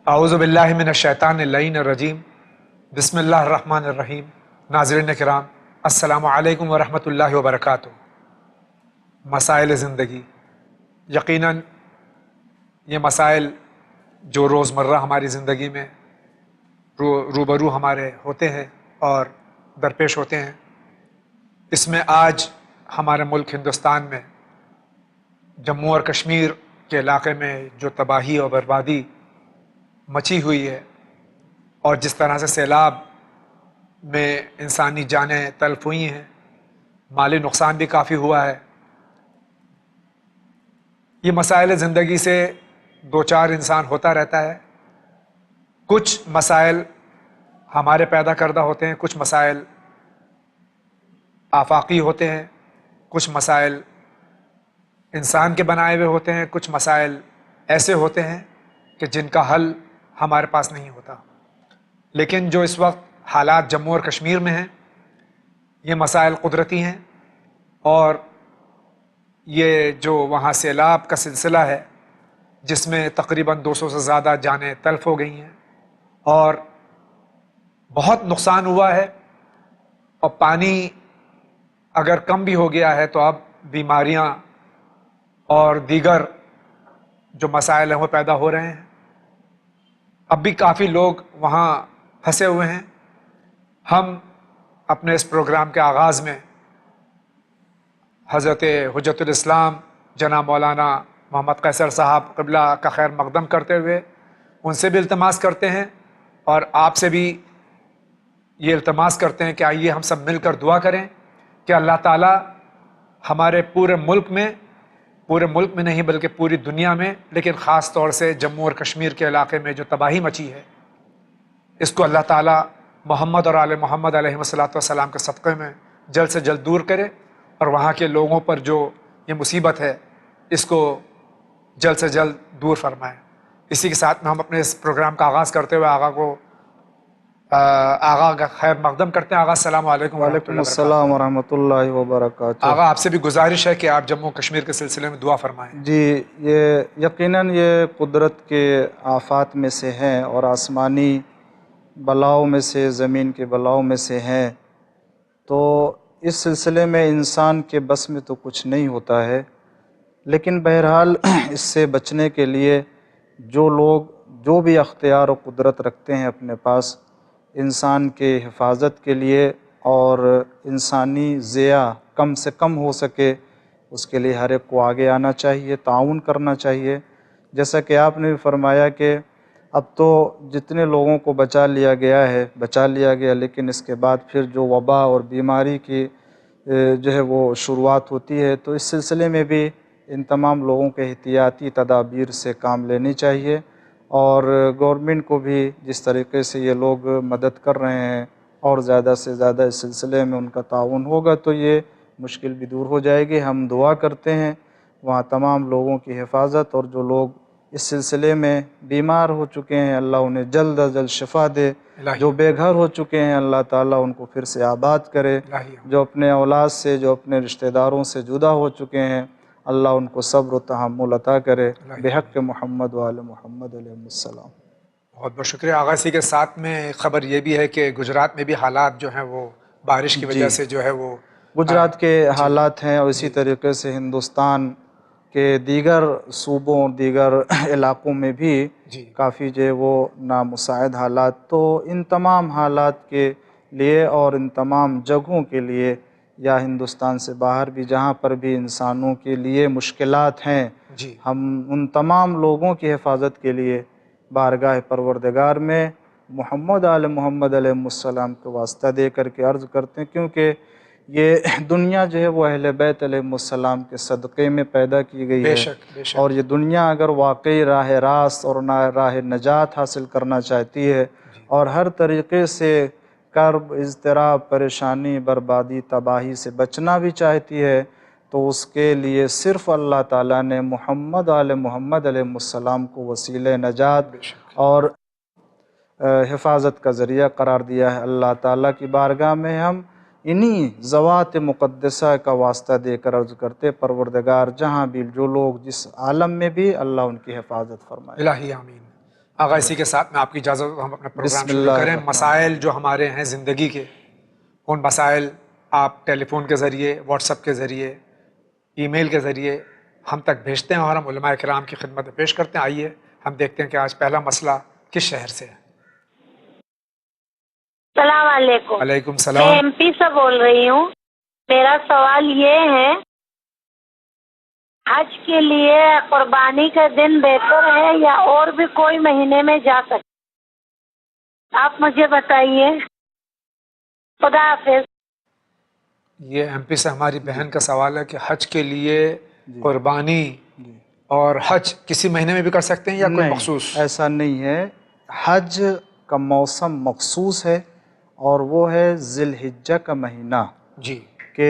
اعوذ باللہ من الشیطان اللعین الرجیم بسم اللہ الرحمن الرحیم۔ ناظرین کرام، السلام علیکم ورحمۃ اللہ وبرکاتہ۔ مسائل زندگی، یقیناً یہ مسائل جو روزمرہ ہماری زندگی میں روبرو ہمارے ہوتے ہیں اور درپیش ہوتے ہیں، اس میں آج ہمارے ملک ہندوستان میں جموں اور کشمیر کے علاقے میں جو تباہی اور بربادی مچی ہوئی ہے، اور جس طرح سے سیلاب میں انسانی جانیں تلف ہوئی ہیں، مالی نقصان بھی کافی ہوا ہے، یہ مسائل زندگی سے دو چار انسان ہوتا رہتا ہے۔ کچھ مسائل ہمارے پیدا کردہ ہوتے ہیں، کچھ مسائل آفاقی ہوتے ہیں، کچھ مسائل انسان کے بنائے ہوئے ہوتے ہیں، کچھ مسائل ایسے ہوتے ہیں کہ جن کا حل ہمارے پاس نہیں ہوتا۔ لیکن جو اس وقت حالات جموں اور کشمیر میں ہیں، یہ مسائل قدرتی ہیں، اور یہ جو وہاں سیلاب کا سلسلہ ہے جس میں تقریباً 200 سے زیادہ جانیں تلف ہو گئی ہیں اور بہت نقصان ہوا ہے، اور پانی اگر کم بھی ہو گیا ہے تو اب بیماریاں اور دیگر جو مسائل ہیں وہ پیدا ہو رہے ہیں۔ اب بھی کافی لوگ وہاں پھنسے ہوئے ہیں۔ ہم اپنے اس پروگرام کے آغاز میں حضرت حجت الاسلام جناب مولانا محمد قیصر صاحب قبلہ کا خیر مقدم کرتے ہوئے ان سے بھی التماس کرتے ہیں، اور آپ سے بھی یہ التماس کرتے ہیں کہ آئیے ہم سب مل کر دعا کریں کہ اللہ تعالیٰ ہمارے پورے ملک میں نہیں بلکہ پوری دنیا میں، لیکن خاص طور سے جموں اور کشمیر کے علاقے میں جو تباہی مچی ہے، اس کو اللہ تعالیٰ محمد اور آل محمد علیہ والسلام کے صدقے میں جلد سے جلد دور کرے، اور وہاں کے لوگوں پر جو یہ مصیبت ہے اس کو جلد سے جلد دور فرمائے۔ اسی کے ساتھ میں ہم اپنے اس پروگرام کا آغاز کرتے ہوئے آغا کا خیر مقدم کرتے ہیں۔ آغا السلام علیکم ورحمۃ وعلیکم اللہ السلام ورحمۃ اللہ وبرکاتہ۔ آغا آپ سے بھی گزارش ہے کہ آپ جموں کشمیر کے سلسلے میں دعا فرمائیں۔ جی، یہ یقیناً یہ قدرت کے آفات میں سے ہیں اور آسمانی بلاؤں میں سے، زمین کے بلاؤں میں سے ہیں، تو اس سلسلے میں انسان کے بس میں تو کچھ نہیں ہوتا ہے، لیکن بہرحال اس سے بچنے کے لیے جو لوگ جو بھی اختیار و قدرت رکھتے ہیں اپنے پاس انسان کے حفاظت کے لیے، اور انسانی ضیاع کم سے کم ہو سکے اس کے لیے ہر ایک کو آگے آنا چاہیے، تعاون کرنا چاہیے۔ جیسا کہ آپ نے بھی فرمایا کہ اب تو جتنے لوگوں کو بچا لیا گیا، لیکن اس کے بعد پھر جو وبا اور بیماری کی جو ہے وہ شروعات ہوتی ہے، تو اس سلسلے میں بھی ان تمام لوگوں کے احتیاطی تدابیر سے کام لینی چاہیے، اور گورنمنٹ کو بھی جس طریقے سے یہ لوگ مدد کر رہے ہیں اور زیادہ سے زیادہ اس سلسلے میں ان کا تعاون ہوگا تو یہ مشکل بھی دور ہو جائے گی۔ ہم دعا کرتے ہیں وہاں تمام لوگوں کی حفاظت، اور جو لوگ اس سلسلے میں بیمار ہو چکے ہیں اللہ انہیں جلد از جلد شفا دے، جو بے گھر ہو چکے ہیں اللہ تعالیٰ ان کو پھر سے آباد کرے، جو اپنے اولاد سے، جو اپنے رشتہ داروں سے جدا ہو چکے ہیں اللہ ان کو صبر و تحمل عطا کرے، بحق محمد و آل محمد علیہ السلام۔ بہت بہت شکریہ آغا۔ اسی کے ساتھ میں خبر یہ بھی ہے کہ گجرات میں بھی حالات جو ہیں وہ بارش کی وجہ سے جو ہے وہ گجرات کے حالات ہیں، اور اسی طریقے سے ہندوستان کے دیگر صوبوں، دیگر علاقوں میں بھی کافی جو ہے وہ نامساعد حالات، تو ان تمام حالات کے لیے اور ان تمام جگہوں کے لیے، یا ہندوستان سے باہر بھی جہاں پر بھی انسانوں کے لیے مشکلات ہیں، ہم ان تمام لوگوں کی حفاظت کے لیے بارگاہ پروردگار میں محمد آل محمد علیہ السلام کو واسطہ دے کر کے عرض کرتے ہیں، کیونکہ یہ دنیا جو ہے وہ اہل بیت علیہ السلام کے صدقے میں پیدا کی گئی ہے، اور یہ دنیا اگر واقعی راہ راست اور راہ نجات حاصل کرنا چاہتی ہے اور ہر طریقے سے کرب، اضطراب، پریشانی، بربادی، تباہی سے بچنا بھی چاہتی ہے، تو اس کے لیے صرف اللہ تعالیٰ نے محمد آل محمد علیہ السلام کو وسیلہ نجات اور حفاظت کا ذریعہ قرار دیا ہے۔ اللہ تعالیٰ کی بارگاہ میں ہم انہی ذوات مقدسہ کا واسطہ دے کر عرض کرتے، پروردگار جہاں بھی جو لوگ جس عالم میں بھی اللہ ان کی حفاظت فرمائے۔ الہی آمین۔ آغا اسی کے ساتھ میں آپ کی اجازت ہم اپنا پروگرام بسم شروع اللہ کریں. الرحمن مسائل جو ہمارے ہیں زندگی کے، ان مسائل آپ ٹیلی فون کے ذریعے، واٹس ایپ کے ذریعے، ای میل کے ذریعے ہم تک بھیجتے ہیں اور ہم علماء کرام کی خدمت میں پیش کرتے ہیں. آئیے ہم دیکھتے ہیں کہ آج پہلا مسئلہ کس شہر سے ہے. السلام علیکم. وعلیکم میں السلام. ایم پی سے بول رہی ہوں. میرا سوال یہ ہے، حج کے لیے قربانی کا دن بہتر ہے یا اور بھی کوئی مہینے میں جا سکتے؟ آپ مجھے بتائیے. خدا حافظ. یہ ایم پی سے ہماری بہن کا سوال ہے کہ حج کے لیے جی قربانی جی اور حج کسی مہینے میں بھی کر سکتے ہیں یا کوئی نہیں، مخصوص؟ ایسا نہیں ہے. حج کا موسم مخصوص ہے اور وہ ہے ذی الحجہ کا مہینہ، جی کہ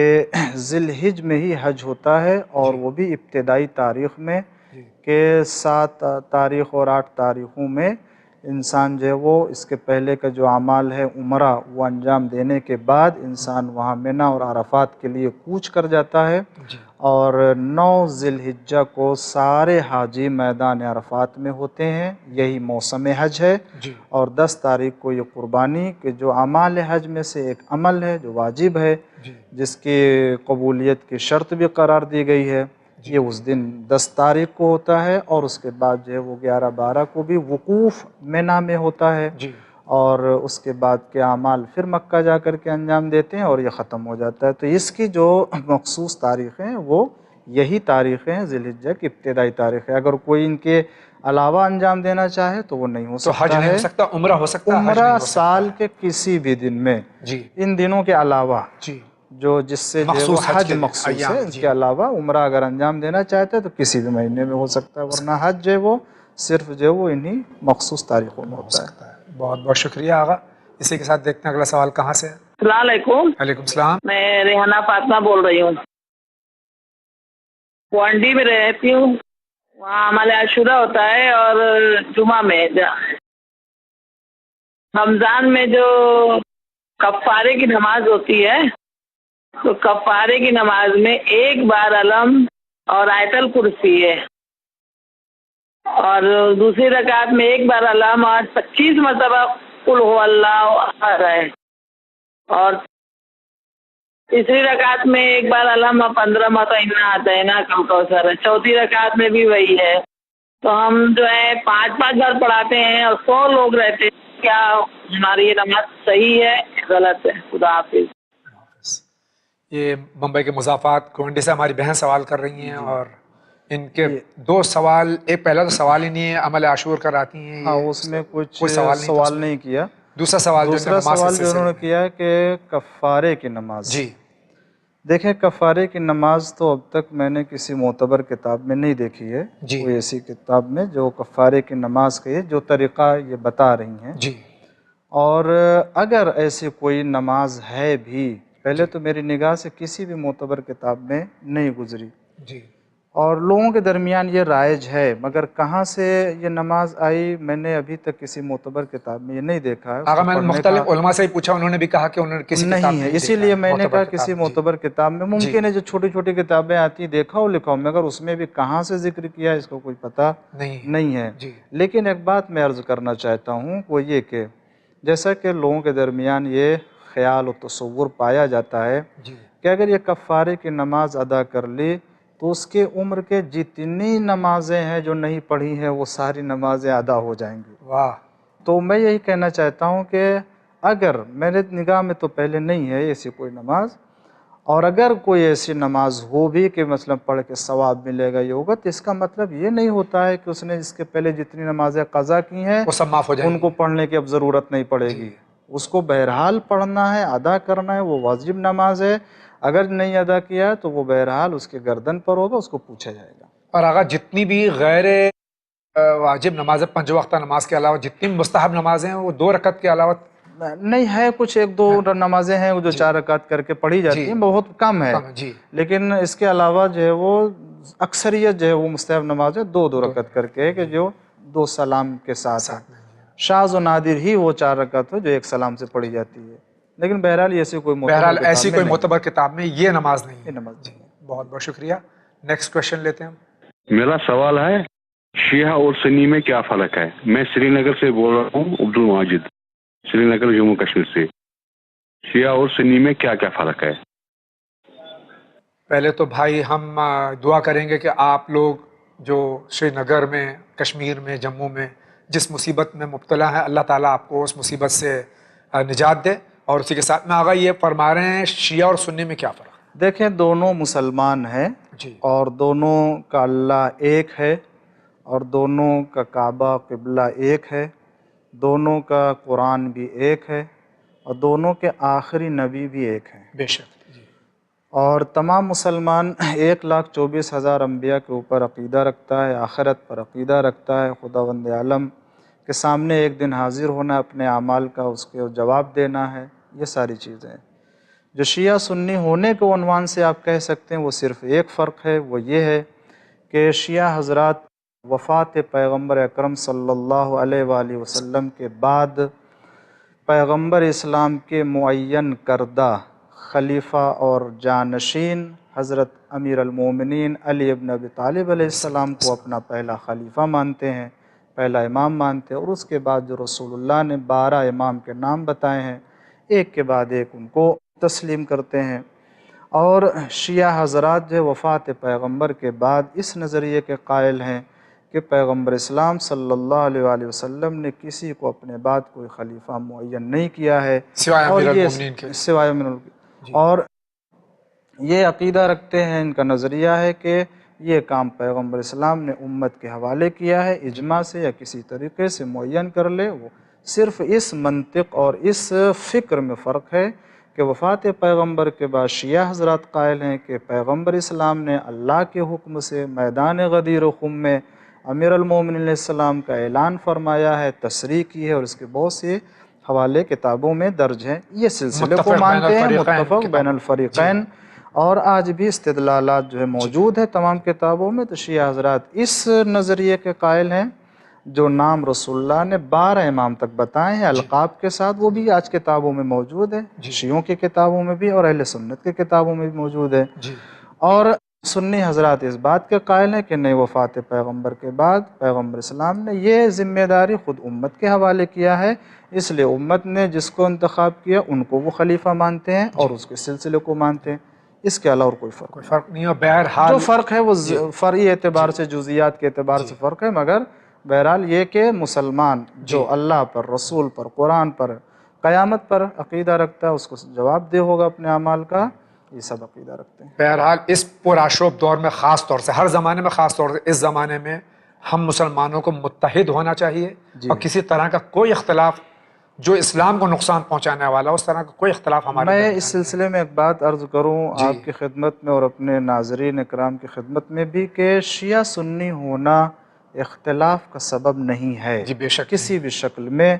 ذی الحج میں ہی حج ہوتا ہے، اور جی وہ بھی ابتدائی تاریخ میں، جی کہ 7 تاریخ اور 8 تاریخوں میں انسان جو ہے وہ اس کے پہلے کا جو اعمال ہے عمرہ وہ انجام دینے کے بعد انسان وہاں منی اور عرفات کے لیے کوچ کر جاتا ہے. جی اور 9 ذی الحجہ کو سارے حاجی میدان عرفات میں ہوتے ہیں، یہی موسم حج ہے. جی اور 10 تاریخ کو یہ قربانی، کہ جو اعمال حج میں سے ایک عمل ہے جو واجب ہے، جی جس کی قبولیت کی شرط بھی قرار دی گئی ہے، جی یہ اس دن 10 تاریخ کو ہوتا ہے. اور اس کے بعد جو ہے وہ 11-12 کو بھی وقوف منی میں ہوتا ہے، جی اور اس کے بعد کے اعمال پھر مکہ جا کر کے انجام دیتے ہیں اور یہ ختم ہو جاتا ہے. تو اس کی جو مخصوص تاریخیں ہیں وہ یہی تاریخیں ہیں، ذی الحجہ کی ابتدائی تاریخ ہے. اگر کوئی ان کے علاوہ انجام دینا چاہے تو وہ نہیں ہو تو حج سکتا نہیں ہے. ہو سکتا، عمرہ ہو سکتا ہے، حج عمرہ نہیں ہو سکتا سال ہے. کے کسی بھی دن میں، جی ان دنوں کے علاوہ جی جو جس سے جو ہے وہ مخصوص حج حج کے دن، مخصوص ہے، ایام. ان جی کے علاوہ عمرہ اگر انجام دینا چاہتے ہیں تو کسی بھی مہینے میں ہو سکتا ہے، ورنہ حج جو ہے وہ صرف جو ہے وہ انہی مخصوص تاریخوں میں ہو ہوتا ہے. سکتا ہے. بہت بہت شکریہ آغا. اسی کے ساتھ دیکھتے ہیں اگلا سوال کہاں سے ہے. السلام علیکم. وعلیکم السلام. میں ریحانہ فاطمہ بول رہی ہوں. وانڈی میں رہتی ہوں. وہاں ہمارے عاشورہ ہوتا ہے اور جمعہ میں رمضان میں جو کفارے کی نماز ہوتی ہے، تو کفارے کی نماز میں ایک بار علم اور آیت الکرسی ہے، اور دوسری رکعت میں ایک بار علم اور 25 مرتبہ قل هو اللہ احد ہے، اور تیسری رکعت میں ایک بار علم اور 15 مرتبہ انا اعطیناک الکوثر ہے. چوتھی رکعت میں بھی وہی ہے. تو ہم جو ہے 5 بار پڑھاتے ہیں اور 100 لوگ رہتے ہیں. کیا ہماری یہ نماز صحیح ہے غلط ہے؟ خدا حافظ. یہ ممبئی کے مضافات گونڈی سے ہماری بہن سوال کر رہی ہیں، اور ان کے یہ 2 سوال، ایک پہلا تو سوال ہی نہیں ہے، عمل عاشور کراتی ہیں ہاں، یہ، اس میں کچھ کوئی سوال نہیں تھا اس میں. نہیں کیا. دوسرا سوال جو ان کا دوسرا نماز سوال سے جو انہوں نے سلسلے میں. کیا ہے کہ کفارے کی نماز. جی دیکھیں، کفارے کی نماز تو اب تک میں نے کسی معتبر کتاب میں نہیں دیکھی ہے، جی کوئی ایسی کتاب میں جو کفارے کی نماز کا یہ جو طریقہ یہ بتا رہی ہیں. جی اور اگر ایسی کوئی نماز ہے بھی، پہلے جی تو میری نگاہ سے کسی بھی معتبر کتاب میں نہیں گزری، جی اور لوگوں کے درمیان یہ رائج ہے، مگر کہاں سے یہ نماز آئی میں نے ابھی تک کسی معتبر کتاب میں یہ نہیں دیکھا ہے. اس آقا کو میں نے پڑھنے کا مختلف علماء سے ہی پوچھا، انہوں نے بھی کہا کہ انہوں نے کسی کتاب نہیں میں ہے، نہیں اسی دیکھا لیے ہے، میں نے معتبر کہا کسی کتاب میں. معتبر کتاب میں جی ممکن ہے جو چھوٹی چھوٹی کتابیں آتی دیکھا ہو لکھا ہو، مگر اس میں بھی کہاں سے ذکر کیا ہے اس کو کوئی پتہ نہیں ہے. جی لیکن ایک بات میں عرض کرنا چاہتا ہوں، وہ یہ کہ جیسا کہ لوگوں کے درمیان یہ خیال و تصور پایا جاتا ہے جی کہ اگر یہ کفارے کی نماز ادا کر لی تو اس کے عمر کے جتنی نمازیں ہیں جو نہیں پڑھی ہیں وہ ساری نمازیں ادا ہو جائیں گی. واہ. تو میں یہی کہنا چاہتا ہوں کہ اگر میرے نگاہ میں تو پہلے نہیں ہے ایسی کوئی نماز، اور اگر کوئی ایسی نماز ہو بھی کہ مثلا پڑھ کے ثواب ملے گا یہ ہوگا، تو اس کا مطلب یہ نہیں ہوتا ہے کہ اس نے اس کے پہلے جتنی نمازیں قضا کی ہیں وہ سب معاف ہو جائیں ان گی. کو پڑھنے کی اب ضرورت نہیں پڑے گی. اس کو بہرحال پڑھنا ہے، ادا کرنا ہے، وہ واجب نماز ہے. اگر نہیں ادا کیا تو وہ بہرحال اس کے گردن پر ہوگا، اس کو پوچھا جائے گا. اور آقا جتنی بھی غیر واجب نمازیں 5 وقتہ نماز کے علاوہ جتنی بھی مستحب نمازیں ہیں وہ 2 رکعت کے علاوہ نہیں ہے، کچھ 1-2 نمازیں ہیں جو 4 رکعت کر کے پڑھی جاتی ہیں، بہت کم ہے. جی لیکن اس کے علاوہ جو ہے وہ اکثریت جو ہے وہ مستحب نماز ہے 2 رکعت کر کے، کہ جو 2 سلام کے ساتھ ہے. شاذ و نادر ہی وہ 4 رکعت ہو جو 1 سلام سے پڑھی جاتی ہے. لیکن بہرحال ایسی کوئی بہرحال معتبر کتاب ایسی میں کوئی نہیں معتبر کتاب میں یہ نماز نہیں یہ ہے. نماز جی نہیں ہے. بہت بہت شکریہ. نیکسٹ کویشچن لیتے ہیں. میرا سوال ہے شیعہ اور سنی میں کیا فرق ہے؟ میں سری نگر سے بول رہا ہوں، عبد الماجد، سری نگر جموں کشمیر سے۔ شیعہ اور سنی میں کیا کیا فرق ہے؟ پہلے تو بھائی ہم دعا کریں گے کہ آپ لوگ جو سری نگر میں، کشمیر میں، جموں میں جس مصیبت میں مبتلا ہیں، اللہ تعالیٰ آپ کو اس مصیبت سے نجات دے۔ اور اسی کے ساتھ میں آغا یہ فرما رہے ہیں شیعہ اور سنی میں کیا فرق ہے؟ دیکھیں، دونوں مسلمان ہیں جی، اور دونوں کا اللہ ایک ہے، اور دونوں کا کعبہ قبلہ ایک ہے، دونوں کا قرآن بھی ایک ہے، اور دونوں کے آخری نبی بھی ایک ہیں۔ بے شک جی، اور تمام مسلمان 1,24,000 انبیاء کے اوپر عقیدہ رکھتا ہے، آخرت پر عقیدہ رکھتا ہے، خداوند عالم کے سامنے ایک دن حاضر ہونا، اپنے اعمال کا اس کے جواب دینا ہے، یہ ساری چیزیں ہیں۔ جو شیعہ سنی ہونے کے عنوان سے آپ کہہ سکتے ہیں، وہ صرف ایک فرق ہے، وہ یہ ہے کہ شیعہ حضرات وفات پیغمبر اکرم صلی اللہ علیہ وآلہ وسلم کے بعد پیغمبر اسلام کے معین کردہ خلیفہ اور جانشین حضرت امیر المومنین علی ابن ابی طالب علیہ السلام کو اپنا پہلا خلیفہ مانتے ہیں، پہلا امام مانتے ہیں، اور اس کے بعد جو رسول اللہ نے 12 امام کے نام بتائے ہیں، ایک کے بعد ایک ان کو تسلیم کرتے ہیں۔ اور شیعہ حضرات جو وفات پیغمبر کے بعد اس نظریے کے قائل ہیں کہ پیغمبر اسلام صلی اللہ علیہ وآلہ وسلم نے کسی کو اپنے بعد کوئی خلیفہ معین نہیں کیا ہے، سوائے اور امیر یہ المومنین کے۔ سوائے اور یہ عقیدہ رکھتے ہیں، ان کا نظریہ ہے کہ یہ کام پیغمبر اسلام نے امت کے حوالے کیا ہے، اجماع سے یا کسی طریقے سے معین کر لے۔ وہ صرف اس منطق اور اس فکر میں فرق ہے کہ وفات پیغمبر کے بعد شیعہ حضرات قائل ہیں کہ پیغمبر اسلام نے اللہ کے حکم سے میدان غدیر و خم میں امیر المومنین علیہ السلام کا اعلان فرمایا ہے، تصریح کی ہے، اور اس کے بہت سے حوالے کتابوں میں درج ہیں۔ یہ سلسلے کو مانتے ہیں، متفق بین الفریقین، اور آج بھی استدلالات جو ہے موجود ہے تمام کتابوں میں۔ تو شیعہ حضرات اس نظریے کے قائل ہیں، جو نام رسول اللہ نے 12 امام تک بتائے ہیں القاب کے ساتھ، وہ بھی آج کتابوں میں موجود ہے، شیعوں کی کتابوں میں بھی اور اہل سنت کی کتابوں میں بھی موجود ہے۔ اور سنی حضرات اس بات کے قائل ہیں کہ نہیں، وفات پیغمبر کے بعد پیغمبر اسلام نے یہ ذمہ داری خود امت کے حوالے کیا ہے، اس لیے امت نے جس کو انتخاب کیا ان کو وہ خلیفہ مانتے ہیں اور اس کے سلسلے کو مانتے ہیں۔ اس کے علاوہ کوئی فرق نہیں ہے۔ بہرحال جو فرق ہے وہ فرعی اعتبار سے، جزئیات کے اعتبار سے فرق ہے، مگر بہرحال یہ کہ مسلمان جو اللہ پر، رسول پر، قرآن پر، قیامت پر عقیدہ رکھتا ہے، اس کو جواب دہ ہوگا اپنے اعمال کا، یہ سب عقیدہ رکھتے ہیں۔ بہرحال اس پرآشوب دور میں، خاص طور سے ہر زمانے میں، خاص طور سے اس زمانے میں، ہم مسلمانوں کو متحد ہونا چاہیے، اور کسی طرح کا کوئی اختلاف جو اسلام کو نقصان پہنچانے والا، اس طرح کا کوئی اختلاف ہمارے میں اس سلسلے میں ایک بات عرض کروں آپ کی خدمت میں اور اپنے ناظرین اکرام کی خدمت میں بھی، کہ شیعہ سنی ہونا اختلاف کا سبب نہیں ہے۔ جی بے شک، کسی بھی شکل میں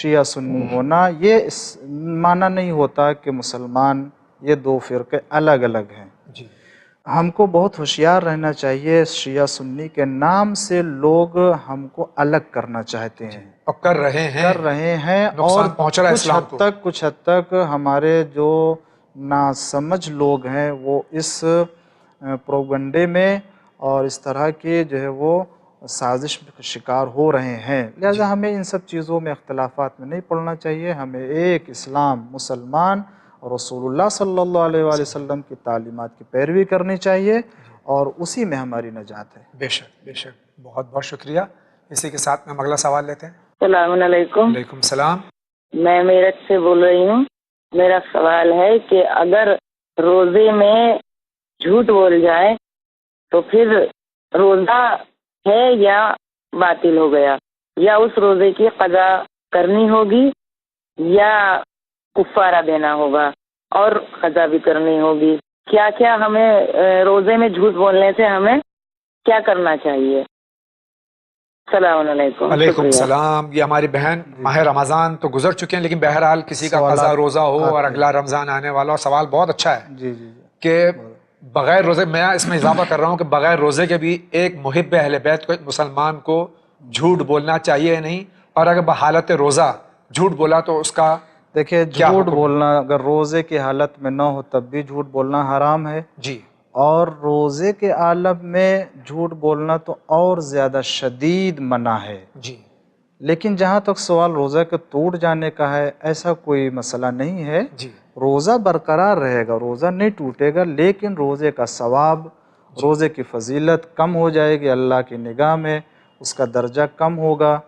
شیعہ سنی ہونا یہ اس معنی نہیں ہوتا کہ مسلمان یہ دو فرقے الگ الگ ہیں۔ ہم کو بہت ہوشیار رہنا چاہیے، شیعہ سنی کے نام سے لوگ ہم کو الگ کرنا چاہتے ہیں اور کر رہے ہیں، اور پہنچ رہا ہے اسلام کو۔ کچھ حد تک ہمارے جو ناسمجھ لوگ ہیں وہ اس پروپیگنڈے میں اور اس طرح کے جو ہے وہ سازش کا شکار ہو رہے ہیں۔ لہذا ہمیں ان سب چیزوں میں اختلافات میں نہیں پڑنا چاہیے، ہمیں ایک اسلام، مسلمان اور رسول اللہ صلی اللہ علیہ وآلہ وسلم کی تعلیمات کی پیروی کرنی چاہیے، اور اسی میں ہماری نجات ہے۔ بے شک بے شک، بہت بہت شکریہ۔ اسی کے ساتھ میں اگلا سوال لیتے ہیں۔ السلام علیکم۔ وعلیکم السلام۔ میں میرٹھ سے بول رہی ہوں۔ میرا سوال ہے کہ اگر روزے میں جھوٹ بول جائے تو پھر روزہ ہے یا باطل ہو گیا، یا اس روزے کی قضا کرنی ہوگی یا کفارہ دینا ہوگا اور قضا بھی کرنی ہوگی؟ کیا کیا ہمیں روزے میں جھوٹ بولنے سے ہمیں کیا کرنا چاہیے؟ السلام علیکم۔ وعلیکم السلام۔ یہ ہماری بہن ماہ رمضان تو گزر چکے ہیں، لیکن بہرحال کسی کا قضا روزہ ہو اور اگلا رمضان آنے والا، اور سوال بہت اچھا ہے کہ بغیر روزے، میں اس میں اضافہ کر رہا ہوں کہ بغیر روزے کے بھی ایک محب اہل بیت کو، ایک مسلمان کو جھوٹ بولنا چاہیے یا نہیں، اور اگر بحالت روزہ جھوٹ بولا تو اس کا دیکھیں، جھوٹ بولنا اگر روزے کی حالت میں نہ ہو تب بھی جھوٹ بولنا حرام ہے، جی، اور روزے کے عالم میں جھوٹ بولنا تو اور زیادہ شدید منع ہے. جی لیکن جہاں تک سوال روزہ کے ٹوٹ جانے کا ہے، ایسا کوئی مسئلہ نہیں ہے. جی روزہ برقرار رہے گا، روزہ نہیں ٹوٹے گا، لیکن روزے کا ثواب، روزے کی فضیلت کم ہو جائے گی اللہ کی نگاہ میں، اس کا درجہ کم ہوگا.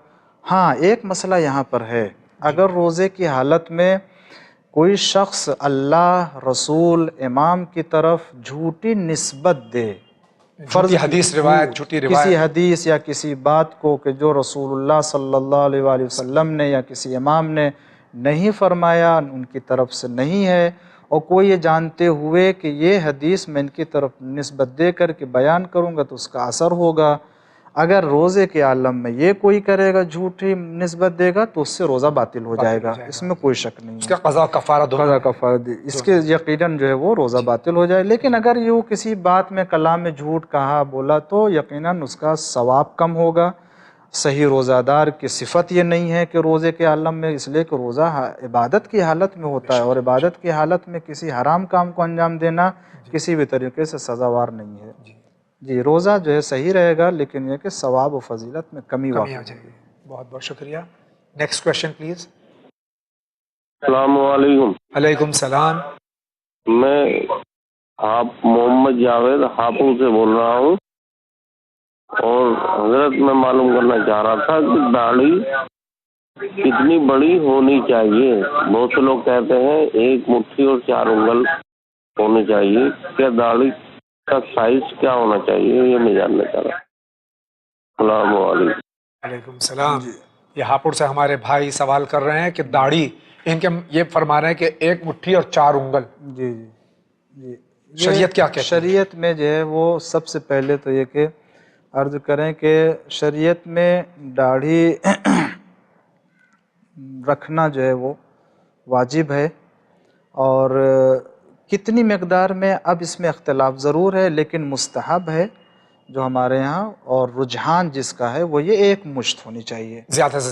ہاں ایک مسئلہ یہاں پر ہے، اگر روزے کی حالت میں کوئی شخص اللہ، رسول، امام کی طرف جھوٹی نسبت دے، جھوٹی حدیث روایت، جھوٹی روایت، کسی حدیث یا کسی بات کو کہ جو رسول اللہ صلی اللہ علیہ وآلہ وسلم نے یا کسی امام نے نہیں فرمایا، ان کی طرف سے نہیں ہے، اور کوئی یہ جانتے ہوئے کہ یہ حدیث میں ان کی طرف نسبت دے کر کے بیان کروں گا تو اس کا اثر ہوگا. اگر روزے کے عالم میں یہ کوئی کرے گا، جھوٹی نسبت دے گا، تو اس سے روزہ باطل ہو جائے گا، اس میں کوئی شک نہیں اس ہے. کا قضا کفارہ دونوں قضا کفارہ دی اس کے یقیناً جو ہے وہ روزہ باطل ہو جائے. لیکن اگر یہ کسی بات میں کلام میں جھوٹ کہا بولا تو یقیناً اس کا ثواب کم ہوگا. صحیح روزہ دار کی صفت یہ نہیں ہے کہ روزے کے عالم میں، اس لیے کہ روزہ عبادت کی حالت میں ہوتا ہے، اور عبادت کی حالت میں کسی حرام کام کو انجام دینا کسی بھی طریقے سے سزاوار نہیں ہے. جی روزہ جو ہے صحیح رہے گا، لیکن یہ کہ ثواب و فضیلت میں کمی واقع آ جائے گی. بہت بہت شکریہ. Next question please. السلام علیکم. علیکم السلام. میں محمد جاوید ہاپوڑ سے بول رہا ہوں، اور حضرت میں معلوم کرنا چاہ رہا تھا کہ داڑھی کتنی بڑی ہونی چاہیے. بہت سے لوگ کہتے ہیں 1 مٹھی اور 4 انگل ہونی چاہیے. کیا داڑھی کا سائز کیا ہونا چاہیے، یہ میں جاننا چاہ رہا ہوں. السلام علیکم. علیکم السلام. یہ ہاپوڑ سے ہمارے بھائی سوال کر رہے ہیں کہ داڑھی، ان کے یہ فرما رہے ہیں کہ 1 مٹھی اور 4 انگل. جی جی جی شریعت کیا کہتی ہے؟ شریعت میں جو ہے وہ سب سے پہلے تو یہ کہ عرض کریں کہ شریعت میں داڑھی رکھنا جو ہے وہ واجب ہے، اور کتنی مقدار میں اب اس میں اختلاف ضرور ہے، لیکن مستحب ہے جو ہمارے یہاں، اور رجحان جس کا ہے وہ یہ 1 مشت ہونی چاہیے، زیادہ سے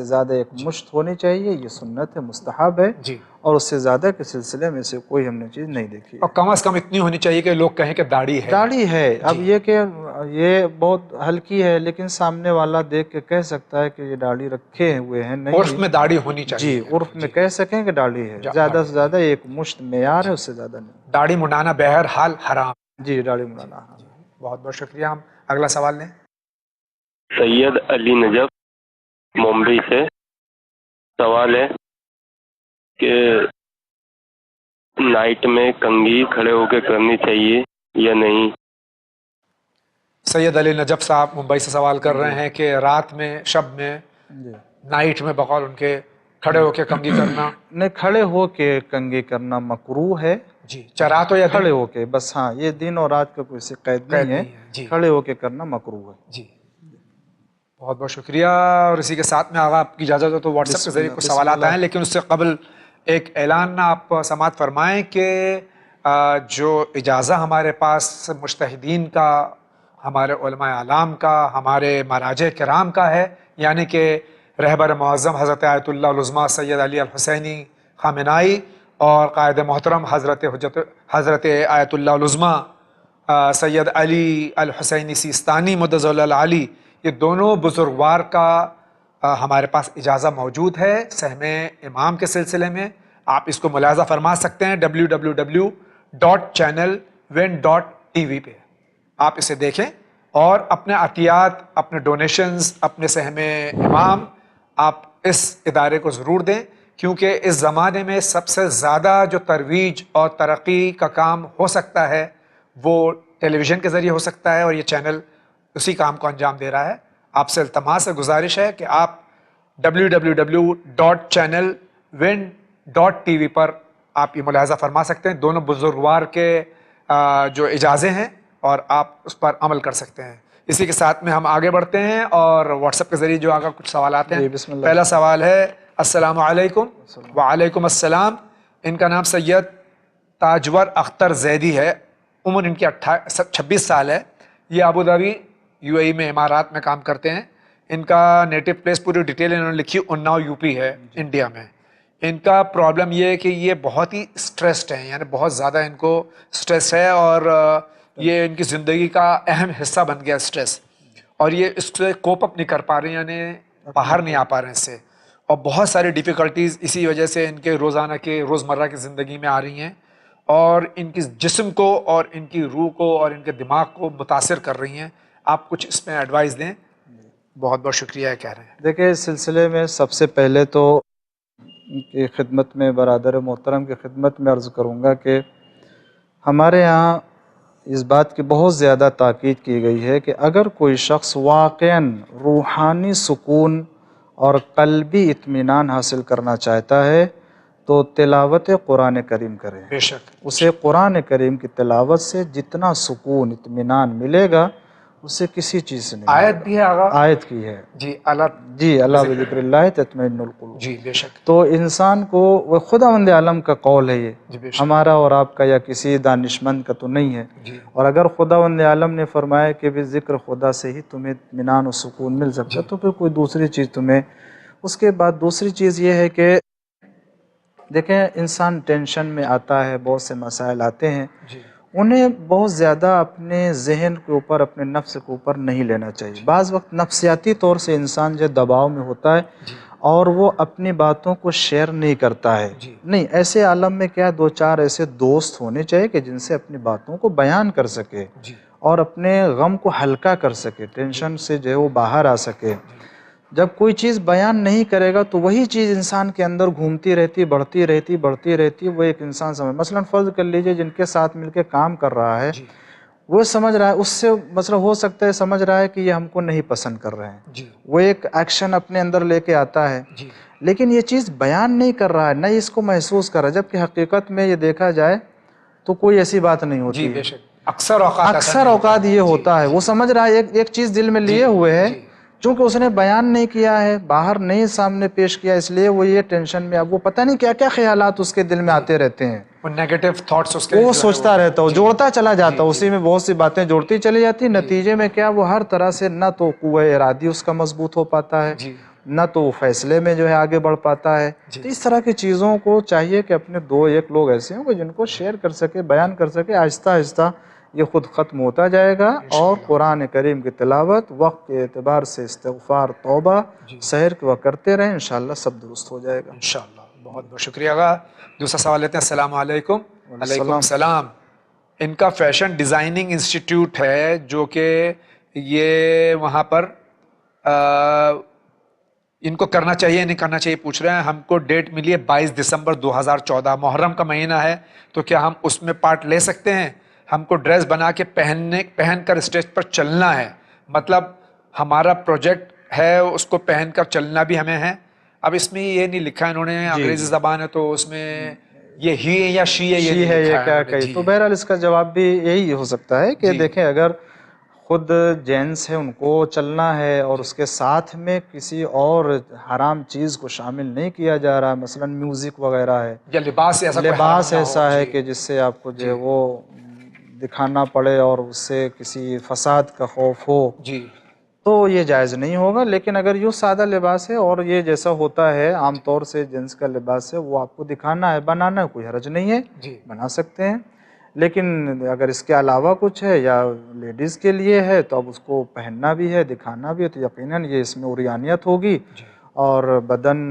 زیادہ 1 مشت ہونی چاہیے. یہ سنت ہے، مستحب ہے، جی. اور اس سے زیادہ کے سلسلے میں سے کوئی ہم نے چیز نہیں دیکھی. اور کم از کم اتنی ہونی چاہیے کہ لوگ کہیں کہ داڑھی ہے. داڑھی ہے. اب یہ کہ یہ بہت ہلکی ہے، لیکن سامنے والا دیکھ کے کہہ سکتا ہے کہ یہ داڑھی رکھے ہوئے ہیں. نہیں، عرف میں داڑھی ہونی چاہیے. جی عرف میں کہہ سکیں کہ داڑھی ہے. زیادہ سے زیادہ 1 مشت معیار ہے، اس سے زیادہ نہیں. داڑھی منڈانا بہرحال حرام. جی داڑھی منڈانا. بہت بہت شکریہ. ہم اگلا سوال لیں. سید علی نجف ممبئی سے. سوال ہے کہ نائٹ میں کنگھی کھڑے ہو کے کرنی چاہیے یا نہیں. سید علی نجف صاحب ممبئی سے سوال کر رہے ہیں کہ رات میں، شب میں، نائٹ میں بقول ان کے کھڑے ہو کے کنگھی کرنا. نہیں، کھڑے ہو کے کنگھی کرنا مکروہ ہے. جی رات ہو یا کھڑے ہو کے، بس ہاں یہ دن اور رات کا کوئی سے قید نہیں ہے. جی کھڑے ہو کے کرنا مکروہ ہے. جی بہت بہت شکریہ. اور اسی کے ساتھ میں آگا آپ کی اجازت ہو تو واٹس ایپ کے ذریعے کچھ سوالات آئے ہیں، لیکن اس سے قبل ایک اعلان آپ سماعت فرمائیں کہ جو اجازہ ہمارے پاس مجتہدین کا، ہمارے علماء اعلام کا، ہمارے مراجع کرام کا ہے، یعنی کہ رہبر معظم حضرت آیت اللہ العظمیٰ سید علی الحسینی خامنائی اور قائد محترم حضرت آیت اللہ العظمیٰ سید علی الحسینی سیستانی مدظ العلی، یہ دونوں بزرگوار کا ہمارے پاس اجازہ موجود ہے سہم امام کے سلسلے میں. آپ اس کو ملاحظہ فرما سکتے ہیں www.channelwin.tv پہ. آپ اسے دیکھیں اور اپنے عطیات، اپنے ڈونیشنز، اپنے سہم امام آپ اس ادارے کو ضرور دیں، کیونکہ اس زمانے میں سب سے زیادہ جو ترویج اور ترقی کا کام ہو سکتا ہے وہ ٹیلی ویژن کے ذریعے ہو سکتا ہے، اور یہ چینل اسی کام کو انجام دے رہا ہے. آپ سے التماس ہے، گزارش ہے کہ آپ www.channelwin.tv پر آپ یہ ملاحظہ فرما سکتے ہیں دونوں بزرگوار کے جو اجازے ہیں، اور آپ اس پر عمل کر سکتے ہیں. اسی کے ساتھ میں ہم آگے بڑھتے ہیں اور واٹس ایپ کے ذریعے جو آگے کچھ سوالات ہیں. پہلا سوال ہے. السلام علیکم. وعلیکم السلام. ان کا نام سید تاجور اختر زیدی ہے، عمر ان کی 26 سال ہے. یہ ابوظہبی UAE میں، امارات میں کام کرتے ہیں. ان کا نیٹو پلیس پوری ڈیٹیل انہوں نے لکھی، اناؤ UP ہے انڈیا میں. ان کا پرابلم یہ ہے کہ یہ بہت ہی اسٹریسڈ ہیں، یعنی بہت زیادہ ان کو اسٹریس ہے، اور یہ ان کی زندگی کا اہم حصہ بن گیا اسٹریس، اور یہ اس سے کوپ اپ نہیں کر پا رہے ہیں، یعنی باہر نہیں آ پا رہے ہیں اس سے، اور بہت ساری ڈیفیکلٹیز اسی وجہ سے ان کے روزانہ کے روزمرہ کی زندگی میں آ رہی ہیں، اور ان کی جسم کو اور ان کی روح کو اور ان کے دماغ کو متاثر کر رہی ہیں۔ آپ کچھ اس میں ایڈوائز دیں۔ بہت بہت شکریہ کہہ رہے ہیں۔ دیکھیں اس سلسلے میں سب سے پہلے تو ان کی خدمت میں، برادر محترم کی خدمت میں عرض کروں گا کہ ہمارے یہاں اس بات کی بہت زیادہ تاکید کی گئی ہے کہ اگر کوئی شخص واقعاً روحانی سکون اور قلبی اطمینان حاصل کرنا چاہتا ہے تو تلاوت قرآن کریم کرے۔ بے شک، اسے قرآن کریم کی تلاوت سے جتنا سکون اطمینان ملے گا اسے کسی چیز سے نہیں ملے آیت گا۔ بھی ہے آغا؟ آیت کی ہے جی، اللہ، جی، اللہ بذکر اللہ تطمئن القلوب۔ جی بے شک، تو انسان کو وہ خداوند عالم کا قول ہے، یہ جی بے شک، ہمارا اور آپ کا یا کسی دانشمند کا تو نہیں ہے۔ جی اور اگر خداوند عالم نے فرمایا کہ بھی ذکر خدا سے ہی تمہیں اطمینان و سکون مل سکتا ہے تو پھر کوئی دوسری چیز تمہیں۔ اس کے بعد دوسری چیز یہ ہے کہ دیکھیں انسان ٹینشن میں آتا ہے، بہت سے مسائل آتے ہیں، جی انہیں بہت زیادہ اپنے ذہن کے اوپر، اپنے نفس کے اوپر نہیں لینا چاہیے۔ بعض وقت نفسیاتی طور سے انسان جو دباؤ میں ہوتا ہے اور وہ اپنی باتوں کو شیئر نہیں کرتا ہے، جی نہیں، ایسے عالم میں کیا دو چار ایسے دوست ہونے چاہیے کہ جن سے اپنی باتوں کو بیان کر سکے جی اور اپنے غم کو ہلکا کر سکے، ٹینشن سے جو ہے وہ باہر آ سکے۔ جب کوئی چیز بیان نہیں کرے گا تو وہی چیز انسان کے اندر گھومتی رہتی، بڑھتی رہتی، وہ ایک انسان سمجھ، مثلا فرض کر لیجئے جن کے ساتھ مل کے کام کر رہا ہے جی وہ سمجھ رہا ہے، اس سے مثلا ہو سکتا ہے سمجھ رہا ہے کہ یہ ہم کو نہیں پسند کر رہے ہیں، جی وہ ایک ایکشن اپنے اندر لے کے آتا ہے، جی لیکن یہ چیز بیان نہیں کر رہا ہے، نہ اس کو محسوس کر رہا ہے، جبکہ حقیقت میں یہ دیکھا جائے تو کوئی ایسی بات نہیں جی ہوتی بے ہے۔ شک، اکثر اوقات ایسا اکثر نہیں ہوتا اوقات ہے۔ یہ جی، ہوتا ہے، وہ سمجھ رہا ہے ایک چیز دل میں لیے ہوئے ہے، جی چونکہ اس نے بیان نہیں کیا ہے، باہر نہیں سامنے پیش کیا، اس لیے وہ یہ ٹینشن میں، اب وہ پتہ نہیں کیا کیا خیالات اس کے دل میں آتے رہتے ہیں، وہ نیگیٹو تھاٹس اس کے وہ جو ہے سوچتا رہتا ہے، جی جوڑتا چلا جاتا ہے، جی اسی میں بہت سی باتیں جوڑتی چلی جاتی، نتیجے میں کیا وہ ہر طرح سے نہ تو قوہ ارادی اس کا مضبوط ہو پاتا ہے، جی نہ تو وہ فیصلے میں جو ہے آگے بڑھ پاتا ہے۔ جی تو اس طرح کی چیزوں کو چاہیے کہ اپنے دو ایک لوگ ایسے ہوں کہ جن کو شیئر کر سکے، بیان کر سکے، آہستہ آہستہ یہ خود ختم ہوتا جائے گا، اور قرآن کریم کی تلاوت، وقت کے اعتبار سے استغفار، توبہ، سحر کے وقت کرتے رہیں، انشاءاللہ سب درست ہو جائے گا۔ انشاءاللہ۔ بہت بہت شکریہ آغا۔ دوسرا سوال لیتے ہیں۔ السلام علیکم۔ علیکم السلام۔ ان کا فیشن ڈیزائننگ انسٹیٹیوٹ ہے جو کہ یہ وہاں پر ان کو کرنا چاہیے نہیں کرنا چاہیے پوچھ رہے ہیں۔ ہم کو ڈیٹ ملی ہے 22 دسمبر 2014، محرم کا مہینہ ہے، تو کیا ہم اس میں پارٹ لے سکتے ہیں؟ ہم کو ڈریس بنا کے پہن کر اسٹیج پر چلنا ہے، مطلب ہمارا پروجیکٹ ہے، اس کو پہن کر چلنا بھی ہمیں ہے۔ اب اس میں یہ نہیں لکھا انہوں نے، انگریزی زبان ہے تو اس میں یہ ہی ہے یا شی ہے، یہ نہیں ہے، یہ لکھا کیا انہوں نے۔ کہی، تو بہرحال اس کا جواب بھی یہی ہو سکتا ہے کہ دیکھیں اگر خود جینس ہے ان کو چلنا ہے اور اس کے ساتھ میں کسی اور حرام چیز کو شامل نہیں کیا جا رہا، مثلا میوزک وغیرہ ہے یا لباس ایسا کوئی حرام لباس نہ ہو۔ ایسا ہے کہ جس سے آپ کو جو ہے وہ دکھانا پڑے اور اس سے کسی فساد کا خوف ہو، جی تو یہ جائز نہیں ہوگا۔ لیکن اگر یوں سادہ لباس ہے اور یہ جیسا ہوتا ہے عام طور سے جنس کا لباس ہے وہ آپ کو دکھانا ہے، بنانا ہے، کوئی حرج نہیں ہے، جی بنا سکتے ہیں۔ لیکن اگر اس کے علاوہ کچھ ہے یا لیڈیز کے لیے ہے تو اب اس کو پہننا بھی ہے، دکھانا بھی ہے، تو یقیناً یہ اس میں عریانیت ہوگی اور بدن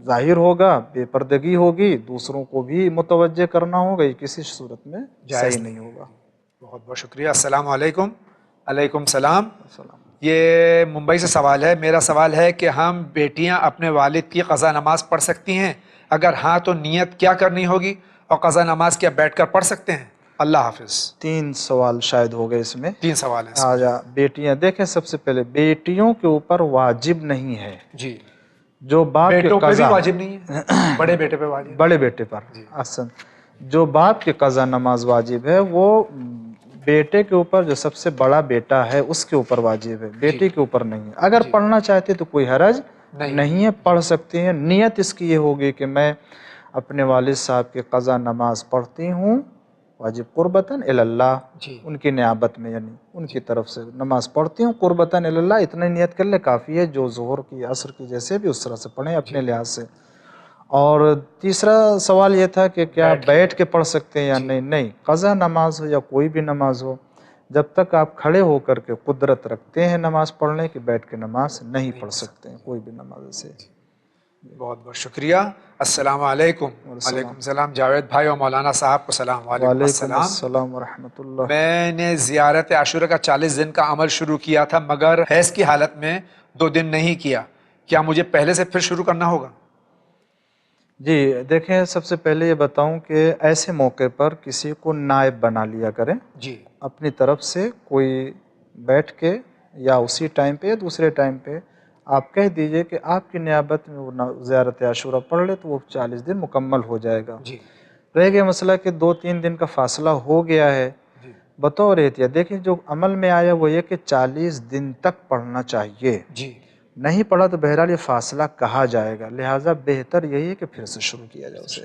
ظاہر ہوگا، بے پردگی ہوگی، دوسروں کو بھی متوجہ کرنا ہوگا، یہ کسی صورت میں صحیح نہیں ہوگا۔ بہت بہت شکریہ۔ السلام علیکم۔ علیکم السلام۔ یہ ممبئی سے سوال ہے۔ میرا سوال ہے کہ ہم بیٹیاں اپنے والد کی قضا نماز پڑھ سکتی ہیں؟ اگر ہاں تو نیت کیا کرنی ہوگی، اور قضا نماز کیا بیٹھ کر پڑھ سکتے ہیں؟ اللہ حافظ۔ 3 سوال شاید ہو گئے اس میں۔ 3 سوال ہیں۔ آجا بیٹیاں، دیکھیں سب سے پہلے بیٹیوں کے اوپر واجب نہیں ہے، جی جو باپ کے بیٹوں پہ بھی قضا، واجب نہیں ہے، بڑے بیٹے پہ واجب ہے۔ بڑے بیٹے پر احسن، جو باپ کی قضا نماز واجب ہے وہ بیٹے کے اوپر، جو سب سے بڑا بیٹا ہے اس کے اوپر واجب ہے، بیٹی کے اوپر نہیں ہے۔ اگر پڑھنا چاہتے تو کوئی حرج نہیں ہے، پڑھ سکتے ہیں۔ نیت اس کی یہ ہوگی کہ میں اپنے والد صاحب کی قضا نماز پڑھتی ہوں، واجب قربتاً اللہ، ان کی نیابت میں، یعنی ان کی طرف سے نماز پڑھتی ہوں قربتاً اللہ، اتنا نیت کر لے کافی ہے، جو ظہر کی عصر کی جیسے بھی اس طرح سے پڑھیں اپنے لحاظ سے۔ اور تیسرا سوال یہ تھا کہ کیا بیٹھ کے پڑھ سکتے ہیں یا نہیں. نہیں، قضا نماز ہو یا کوئی بھی نماز ہو، جب تک آپ کھڑے ہو کر کے قدرت رکھتے ہیں نماز پڑھنے کی، بیٹھ کے نماز نہیں پڑھ سکتے ہیں کوئی بھی نماز سے. بہت بہت شکریہ. السلام علیکم. وعلیکم السلام. جاوید بھائی اور مولانا صاحب کو سلام. وعلیکم السلام ورحمۃ اللہ. میں نے زیارت عاشورہ کا 40 دن کا عمل شروع کیا تھا، مگر حیض کی حالت میں 2 دن نہیں کیا. کیا مجھے پہلے سے پھر شروع کرنا ہوگا؟ جی دیکھیں، سب سے پہلے یہ بتاؤں کہ ایسے موقع پر کسی کو نائب بنا لیا کریں. جی. اپنی طرف سے کوئی بیٹھ کے یا اسی ٹائم پہ یا دوسرے ٹائم پہ آپ کہہ دیجئے کہ آپ کی نیابت میں وہ زیارت عاشورہ پڑھ لے تو وہ 40 دن مکمل ہو جائے گا. جی. رہ گیا مسئلہ کہ 2-3 دن کا فاصلہ ہو گیا ہے. بطور احتیاط دیکھیں، جو عمل میں آیا وہ یہ کہ 40 دن تک پڑھنا چاہیے. جی. نہیں پڑھا تو بہرحال یہ فاصلہ کہا جائے گا، لہٰذا بہتر یہی ہے کہ پھر سے شروع کیا جائے اسے.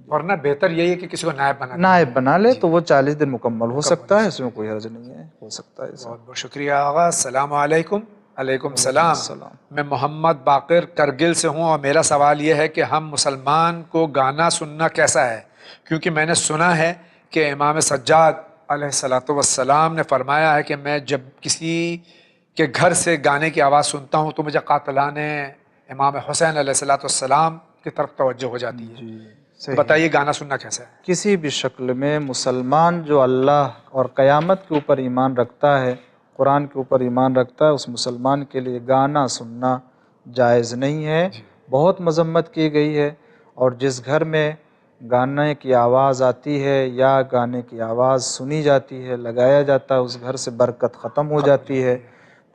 ورنہ بہتر یہی ہے کہ کسی کو نائب بنا لے تو وہ 40 دن مکمل ہو سکتا ہے، اس میں کوئی حرج نہیں ہے، ہو سکتا ہے. بہت بہت شکریہ آغا. السلام علیکم. علیکم السلام. میں محمد باقر کرگل سے ہوں اور میرا سوال یہ ہے کہ ہم مسلمان کو گانا سننا کیسا ہے؟ کیونکہ میں نے سنا ہے کہ امام سجاد علیہ السلام نے فرمایا ہے کہ میں جب کسی کے گھر سے گانے کی آواز سنتا ہوں تو مجھے قاتلان امام حسین علیہ السلام کی طرف توجہ ہو جاتی ہے. بتائیے گانا سننا کیسا ہے؟ کسی بھی شکل میں مسلمان جو اللہ اور قیامت کے اوپر ایمان رکھتا ہے، قرآن کے اوپر ایمان رکھتا ہے، اس مسلمان کے لیے گانا سننا جائز نہیں ہے. بہت مذمت کی گئی ہے. اور جس گھر میں گانے کی آواز آتی ہے یا گانے کی آواز سنی جاتی ہے، لگایا جاتا ہے، اس گھر سے برکت ختم ہو جاتی ہے،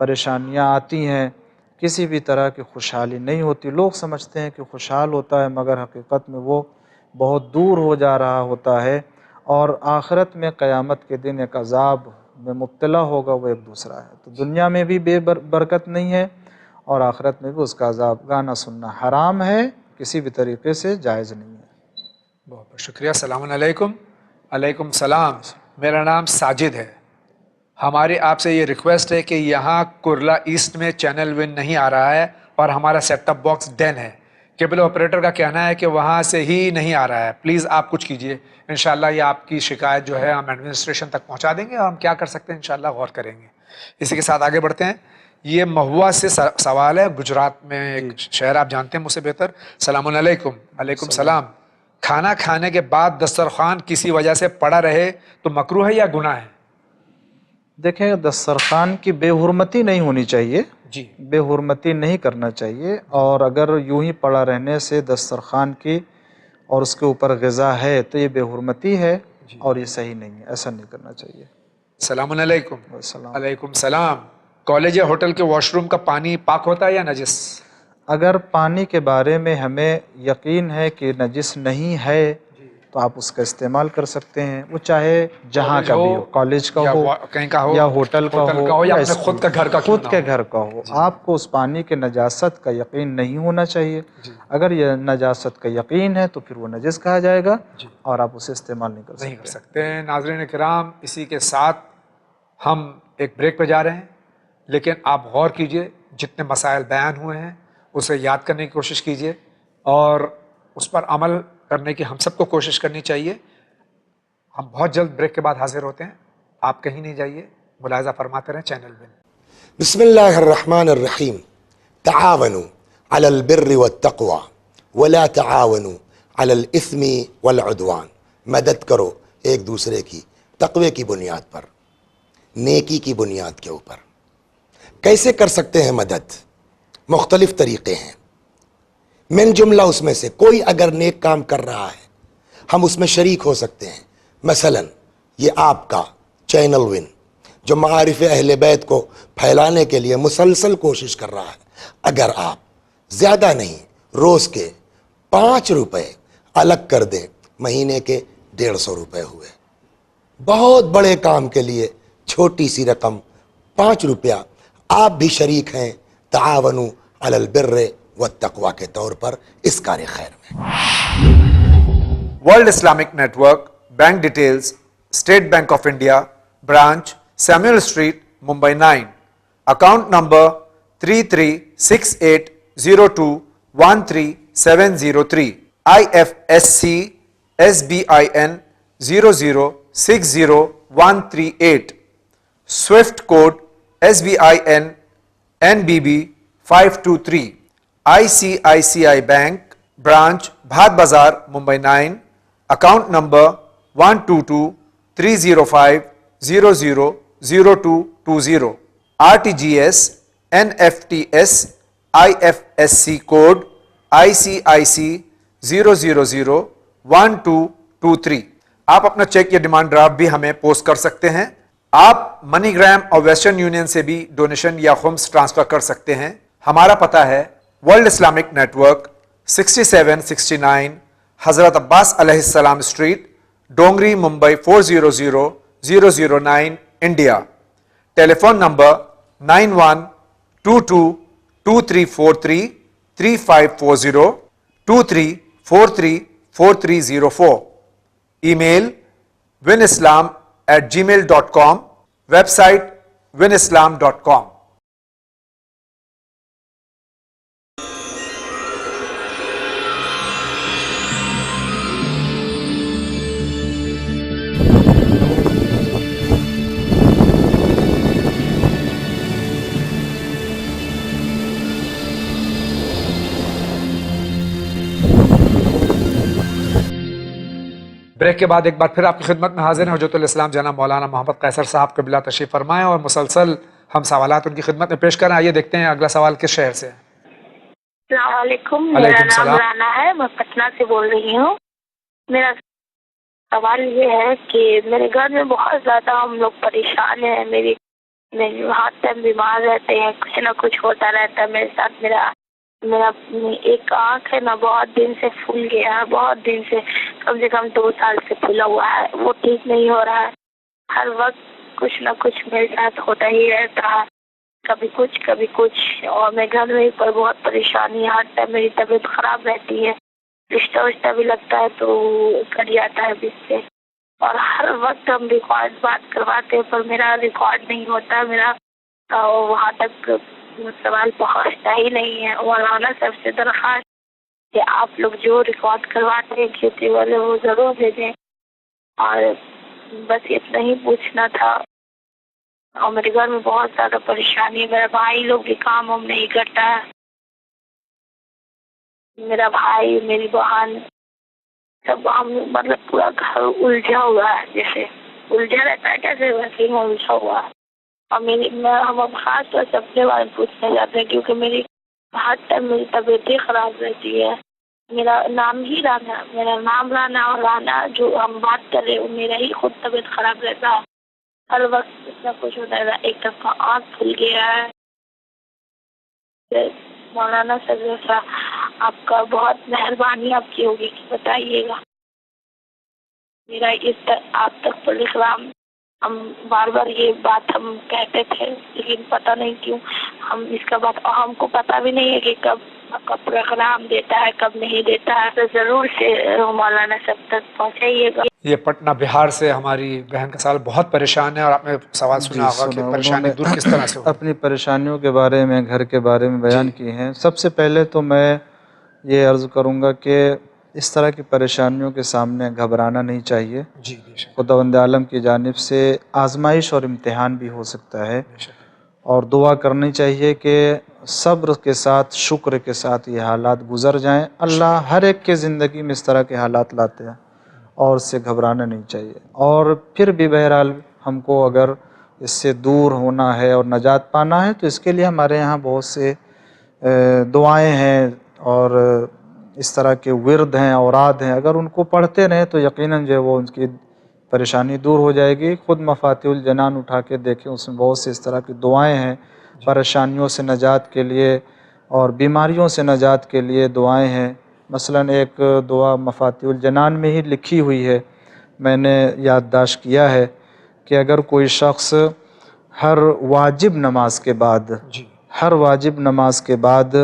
پریشانیاں آتی ہیں، کسی بھی طرح کی خوشحالی نہیں ہوتی. لوگ سمجھتے ہیں کہ خوشحال ہوتا ہے، مگر حقیقت میں وہ بہت دور ہو جا رہا ہوتا ہے، اور آخرت میں قیامت کے دن ایک عذاب میں مبتلا ہوگا، وہ ایک دوسرا ہے. تو دنیا میں بھی بے برکت نہیں ہے اور آخرت میں بھی اس کا عذاب. گانا سننا حرام ہے، کسی بھی طریقے سے جائز نہیں ہے. بہت بہت شکریہ. السلام علیکم. علیکم السلام. میرا نام ساجد ہے. ہماری آپ سے یہ ریکویسٹ ہے کہ یہاں کرلا ایسٹ میں چینل ون نہیں آ رہا ہے اور ہمارا سیٹ ٹاپ باکس ڈین ہے. کیبل آپریٹر کا کہنا ہے کہ وہاں سے ہی نہیں آ رہا ہے. پلیز آپ کچھ کیجئے. انشاءاللہ یہ آپ کی شکایت جو ہے ہم ایڈمنسٹریشن تک پہنچا دیں گے اور ہم کیا کر سکتے ہیں انشاءاللہ غور کریں گے. اسی کے ساتھ آگے بڑھتے ہیں. یہ مہوا سے سوال ہے، گجرات میں ایک شہر آپ جانتے ہیں مجھ سے بہتر. السلام علیکم. علیکم السلام. کھانا کھانے کے بعد دسترخوان کسی وجہ سے پڑا رہے تو مکروہ ہے یا گناہ ہے؟ دیکھیں، دسترخوان کی بے حرمتی نہیں ہونی چاہیے. جی. بے حرمتی نہیں کرنا چاہیے. اور اگر یوں ہی پڑا رہنے سے دسترخوان کی اور اس کے اوپر غذا ہے تو یہ بے حرمتی ہے اور یہ صحیح نہیں ہے، ایسا نہیں کرنا چاہیے. السلام علیکم. السلام. علیکم السلام. کالج یا ہوٹل کے واش روم کا پانی پاک ہوتا ہے یا نجس؟ اگر پانی کے بارے میں ہمیں یقین ہے کہ نجس نہیں ہے تو آپ اس کا استعمال کر سکتے ہیں، وہ چاہے جہاں کا بھی ہو، کالج کا ہو کہیں کا ہو یا ہوٹل کا ہو یا یا خود کا گھر کا خود کے گھر کا ہو. آپ کو اس پانی کے نجاست کا یقین نہیں ہونا چاہیے. اگر یہ نجاست کا یقین ہے تو پھر وہ نجس کہا جائے گا اور آپ اسے استعمال نہیں کر سکتے. ناظرین کرام، اسی کے ساتھ ہم ایک بریک پہ جا رہے ہیں، لیکن آپ غور کیجئے، جتنے مسائل بیان ہوئے ہیں اسے یاد کرنے کی کوشش کیجئے اور اس پر عمل کرنے کی ہم سب کو کوشش کرنی چاہیے. ہم بہت جلد بریک کے بعد حاضر ہوتے ہیں. آپ کہیں نہیں جائیے، ملاحظہ فرماتے رہیں چینل میں. بسم اللہ الرحمن الرحیم. تعاونوا علی البر والتقوی ولا تعاونوا علی الاثم والعدوان. مدد کرو ایک دوسرے کی تقوی کی بنیاد پر، نیکی کی بنیاد کے اوپر. کیسے کر سکتے ہیں مدد؟ مختلف طریقے ہیں. من جملہ اس میں سے کوئی اگر نیک کام کر رہا ہے ہم اس میں شریک ہو سکتے ہیں. مثلا یہ آپ کا چینل ون جو معارف اہل بیت کو پھیلانے کے لیے مسلسل کوشش کر رہا ہے، اگر آپ زیادہ نہیں روز کے 5 روپے الگ کر دیں، مہینے کے 150 روپے ہوئے. بہت بڑے کام کے لیے چھوٹی سی رقم 5 روپیہ آپ بھی شریک ہیں تعاونوا علی البر والتقوی کے طور پر اس کار خیر میں. World Islamic Network. Bank details: State Bank of India, branch Samuel Street, Mumbai 9. Account number 336802133703. IFSC SBIN 0060138, SWIFT code SBIN NBB 523, ICICI Bank branch Bhat Bazar Mumbai 9, account number 122-305-000220, RTGS NFTS IFSC code ICIC 0001223. آپ اپنا check یا demand draft بھی ہمیں post کر سکتے ہیں. آپ منی gram اور ویسٹرن یونین سے بھی ڈونیشن یا خمس ٹرانسفر کر سکتے ہیں. ہمارا پتہ ہے ورلڈ اسلامک نیٹ ورک 6769 حضرت عباس علیہ السلام street, Dongri, Mumbai 400009 India. Telephone number 912223433540 23434304. Email winislam@gmail.com, website winislam.com. Break کے بعد ایک بار پھر آپ کی خدمت میں حاضر ہیں حجت الاسلام جناب مولانا محمد قیصر صاحب قبلہ تشریف فرمائیں اور مسلسل ہم سوالات ان کی خدمت میں پیش کریں. آئیے دیکھتے ہیں اگلا سوال کس شہر سے ہے. السلام علیکم, وعلیکم میرا نام السلام. رانا ہے, میں پٹنہ سے بول رہی ہوں. میرا سوال یہ ہے کہ میرے گھر میں بہت زیادہ ہم لوگ پریشان ہیں. میری ہاتھ ٹائم بیمار رہتے ہیں, کچھ نہ کچھ ہوتا رہتا ہے میرے ساتھ. میرا ایک آنکھ ہے نا بہت دن سے پھول گیا ہے, بہت دن سے, کم 2 سال سے پھولا ہوا ہے, وہ ٹھیک نہیں ہو رہا ہے. ہر وقت کچھ نہ کچھ میرے ساتھ ہوتا ہی رہتا ہے, کبھی کچھ. اور میں گھر میں پر بہت پریشانی, ہر ٹائم میری طبیعت خراب رہتی ہے. رشتہ بھی لگتا ہے تو کٹ جاتا ہے بیچ سے. اور ہر وقت ہم ریکارڈ بات کرواتے ہیں پر میرا ریکارڈ نہیں ہوتا, میرا وہاں تک سوال پہنچتا ہی نہیں ہے. مولانا سب سے درخواست کہ آپ لوگ جو ریکارڈ کرواتے ہیں کھیتی والے وہ ضرور بھیجیں. اور بس اتنا ہی پوچھنا تھا. اور میرے گھر میں بہت زیادہ پریشانی ہے. میرا بھائی لوگ بھی کام نہیں کرتا ہے. میرا بھائی, میری بہن, سب ہم مطلب پورا گھر الجھا ہوا ہے, جیسے الجھا رہتا ہے کیسے ویسے ہی الجھا ہوا ہے. اور ہم خاص طور سے اپنے بارے میں پوچھنا چاہتے ہیں کیونکہ میری ہر ٹائم میری طبیعت ہی خراب رہتی ہے. میرا نام ہی رانا, میرا نام رانا, اور رانا جو ہم بات کر رہے ہیں میرا ہی خود طبیعت خراب رہتا ہے. ہر وقت اتنا کچھ ہوتا ہے. ایک دفعہ آنکھ کھل گیا ہے. مولانا سر آپ کا بہت مہربانی آپ کی ہوگی کہ بتائیے گا. میرا آپ تک پروگرام ہم بار بار یہ بات ہم کہتے تھے لیکن پتہ نہیں کیوں ہم اس کا بات, اور ہم کو پتہ بھی نہیں ہے کہ کب پروگرام دیتا ہے کب نہیں دیتا ہے. تو ضرور سے مولانا سب تک پہنچائیے گا. یہ پٹنہ بہار سے ہماری بہن کا سوال, بہت پریشان ہے اور آپ نے سوال سنا ہوگا کہ پریشانی دور کس طرح سے ہوگی. اپنی پریشانیوں کے بارے میں, گھر کے بارے میں بیان کی ہیں. سب سے پہلے تو میں یہ عرض کروں گا کہ اس طرح کی پریشانیوں کے سامنے گھبرانا نہیں چاہیے. جی بے شک, خداوند عالم کی جانب سے آزمائش اور امتحان بھی ہو سکتا ہے. اور دعا کرنی چاہیے کہ صبر کے ساتھ, شکر کے ساتھ یہ حالات گزر جائیں. اللہ ہر ایک کے زندگی میں اس طرح کے حالات لاتے ہیں اور اس سے گھبرانا نہیں چاہیے. اور پھر بھی بہرحال ہم کو اگر اس سے دور ہونا ہے اور نجات پانا ہے تو اس کے لیے ہمارے یہاں بہت سے دعائیں ہیں اور اس طرح کے ورد ہیں, اوراد ہیں. اگر ان کو پڑھتے رہیں تو یقیناً جو ہے وہ ان کی پریشانی دور ہو جائے گی. خود مفاتیح الجنان اٹھا کے دیکھیں, اس میں بہت سے اس طرح کی دعائیں ہیں پریشانیوں سے نجات کے لیے اور بیماریوں سے نجات کے لیے دعائیں ہیں. مثلا ایک دعا مفاتیح الجنان میں ہی لکھی ہوئی ہے, میں نے یادداشت کیا ہے کہ اگر کوئی شخص ہر واجب نماز کے بعد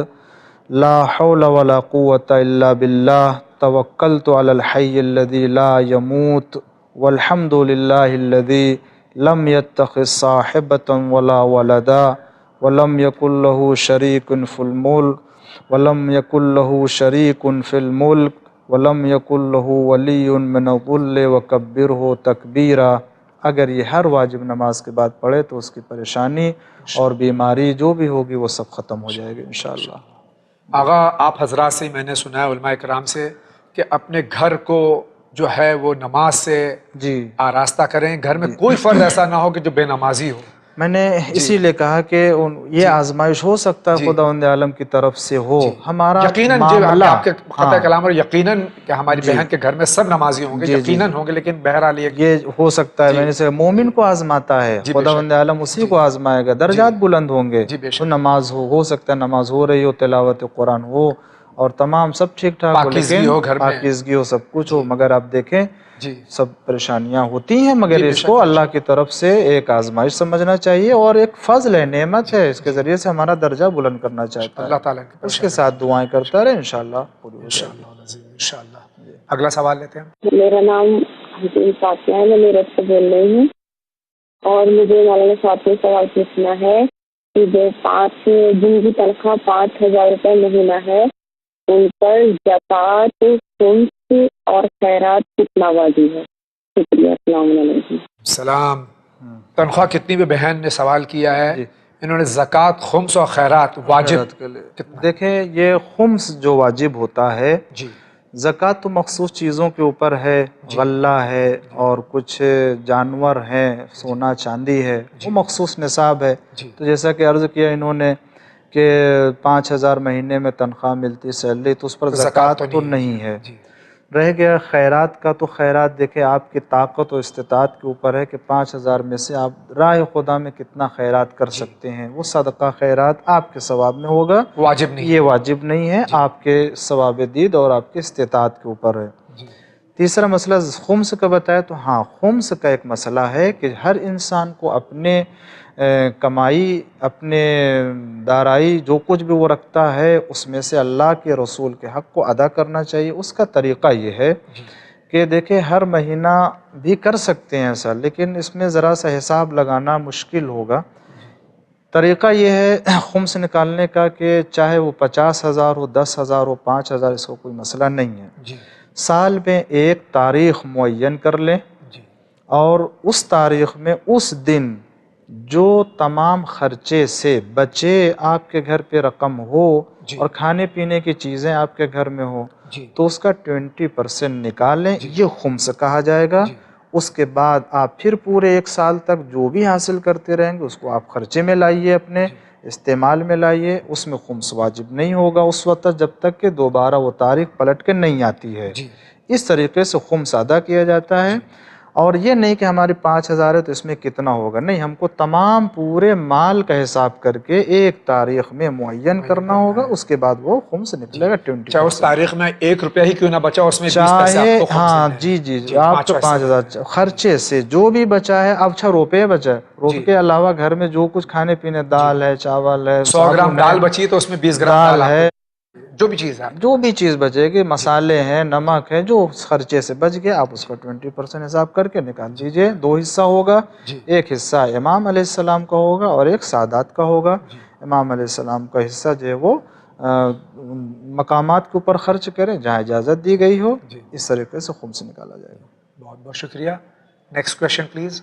لا حول ولا قوة الا باللہ توکلت علی الحی الذی لا يموت والحمد للہ الذی لم يتخذ صاحبۃ ولا ولدا ولم یکن له شریک فی الملک وَلَمْ يَكُنْ لَهُ وَلِيٌّ مِّنَ الظُّلِّ وَكَبِّرْهُ تَكْبِيرًا. اگر یہ ہر واجب نماز کے بعد پڑھے تو اس کی پریشانی اور بیماری جو بھی ہوگی وہ سب ختم ہو جائے گی انشاءاللہ. آغا آپ حضرات سے میں نے سنا ہے علماء کرام سے کہ اپنے گھر کو جو ہے وہ نماز سے جی آراستہ کریں، گھر میں کوئی فرد ایسا نہ ہو کہ جو بے نمازی ہو. میں نے اسی لیے کہا کہ یہ آزمائش ہو سکتا ہے خداوند عالم کی طرف سے ہو. ہمارا یقیناً معاملہ آپ کے قطع کلام اور یقیناً کہ ہماری بہن کے گھر میں سب نمازی ہوں گے، یقیناً ہوں گے، لیکن بہرحال یہ ہو سکتا ہے. میں نے سے مومن کو آزماتا ہے، خداوند عالم اسی کو آزمائے گا، درجات بلند ہوں گے. تو نماز ہو سکتا ہے نماز ہو رہی ہو، تلاوت قرآن ہو اور تمام سب ٹھیک ٹھاک ہو، لیکن پاکیزگی ہو، سب کچھ ہو، مگر آپ دیکھیں سب پریشانیاں ہوتی ہیں. مگر اس کو اللہ کی طرف سے ایک آزمائش سمجھنا چاہیے اور ایک فضل ہے، نعمت ہے، اس کے ذریعے سے ہمارا درجہ بلند کرنا چاہتا ہے. اللہ تعالیٰ اس کے ساتھ دعائیں کرتا رہے، انشاءاللہ پوری ہو جائے گی. انشاءاللہ. اگلا سوال لیتے ہیں. میرا نام حسین فاطمہ ہے، میں میرٹھ سے بول رہی ہوں اور مجھے مولانا صاحب سے سوال پوچھنا ہے کہ جو جن کی تنخواہ 5,000 روپے مہینہ ہے ان پر زکوٰۃ، خمس اور خیرات کتنا واجب ہے؟ شکریہ. السلام علیکم. سلام. تنخواہ کتنی بھی بہن نے سوال کیا ہے، انہوں نے زکوٰۃ، خمس اور خیرات واجب کتنا؟ دیکھیں یہ خمس جو واجب ہوتا ہے، جی زکوٰۃ تو مخصوص چیزوں کے اوپر ہے، غلہ ہے اور کچھ جانور ہیں، سونا چاندی ہے، وہ مخصوص نصاب ہے. تو جیسا کہ عرض کیا انہوں نے کہ 5,000 مہینے میں تنخواہ ملتی سیلری، تو اس پر زکوٰۃ تو نہیں ہے. رہ گیا خیرات کا، تو خیرات دیکھیں آپ کی طاقت و استطاعت کے اوپر ہے کہ 5,000 میں سے آپ راہ خدا میں کتنا خیرات کر سکتے ہیں. وہ صدقہ خیرات آپ کے ثواب میں ہوگا، واجب نہیں، یہ واجب نہیں ہے، آپ کے ثواب دید اور آپ کے استطاعت کے اوپر ہے. تیسرا مسئلہ خمس کا بتایا، تو ہاں خمس کا ایک مسئلہ ہے کہ ہر انسان کو اپنے کمائی، اپنے دارائی جو کچھ بھی وہ رکھتا ہے اس میں سے اللہ کے رسول کے حق کو ادا کرنا چاہیے. اس کا طریقہ یہ ہے کہ دیکھیں ہر مہینہ بھی کر سکتے ہیں ایسا، لیکن اس میں ذرا سا حساب لگانا مشکل ہوگا. طریقہ یہ ہے خمس نکالنے کا کہ چاہے وہ 50,000 ہو، 10,000 ہو، 5,000، اس کو کوئی مسئلہ نہیں ہے. سال میں ایک تاریخ معین کر لیں اور اس تاریخ میں اس دن جو تمام خرچے سے بچے آپ کے گھر پہ رقم ہو اور کھانے پینے کی چیزیں آپ کے گھر میں ہو تو اس کا 20% نکالیں، یہ خمس کہا جائے گا. اس کے بعد آپ پھر پورے ایک سال تک جو بھی حاصل کرتے رہیں گے اس کو آپ خرچے میں لائیے، اپنے استعمال میں لائیے. اس میں خمس واجب نہیں ہوگا اس وقت جب تک کہ دوبارہ وہ تاریخ پلٹ کے نہیں آتی ہے. اس طریقے سے خمس ادا کیا جاتا ہے. اور یہ نہیں کہ ہماری 5,000 ہے تو اس میں کتنا ہوگا، نہیں، ہم کو تمام پورے مال کا حساب کر کے ایک تاریخ میں معین کرنا ہوگا. اس کے بعد وہ خمس نکلے گا 20%. چاہے اس تاریخ میں 1 روپیہ ہی کیوں نہ بچا، اس میں 20 پیسے آپ کو خمس ہاں دینے ہیں. جی آپ کو 5,000 خرچے سے جو بھی بچا ہے. اب 6 روپے بچا ہے، روپے کے علاوہ گھر میں جو کچھ کھانے پینے، دال ہے، چاول ہے، 100 گرام دال بچی تو اس میں 20 گرام دال ہے، جو بھی چیز ہے، جو بھی چیز بچے گی، مسالے ہیں، نمک ہے، جو خرچے سے بچ گیا آپ اس کا 20% حساب کر کے نکال دیجئے. 2 حصہ ہوگا، ایک حصہ امام علیہ السلام کا ہوگا اور ایک سادات کا ہوگا. امام علیہ السلام کا حصہ جو ہے وہ مقامات کے اوپر خرچ کریں جہاں اجازت دی گئی ہو. اس طریقے سے خمس نکالا جائے گا. بہت بہت شکریہ. Next question please.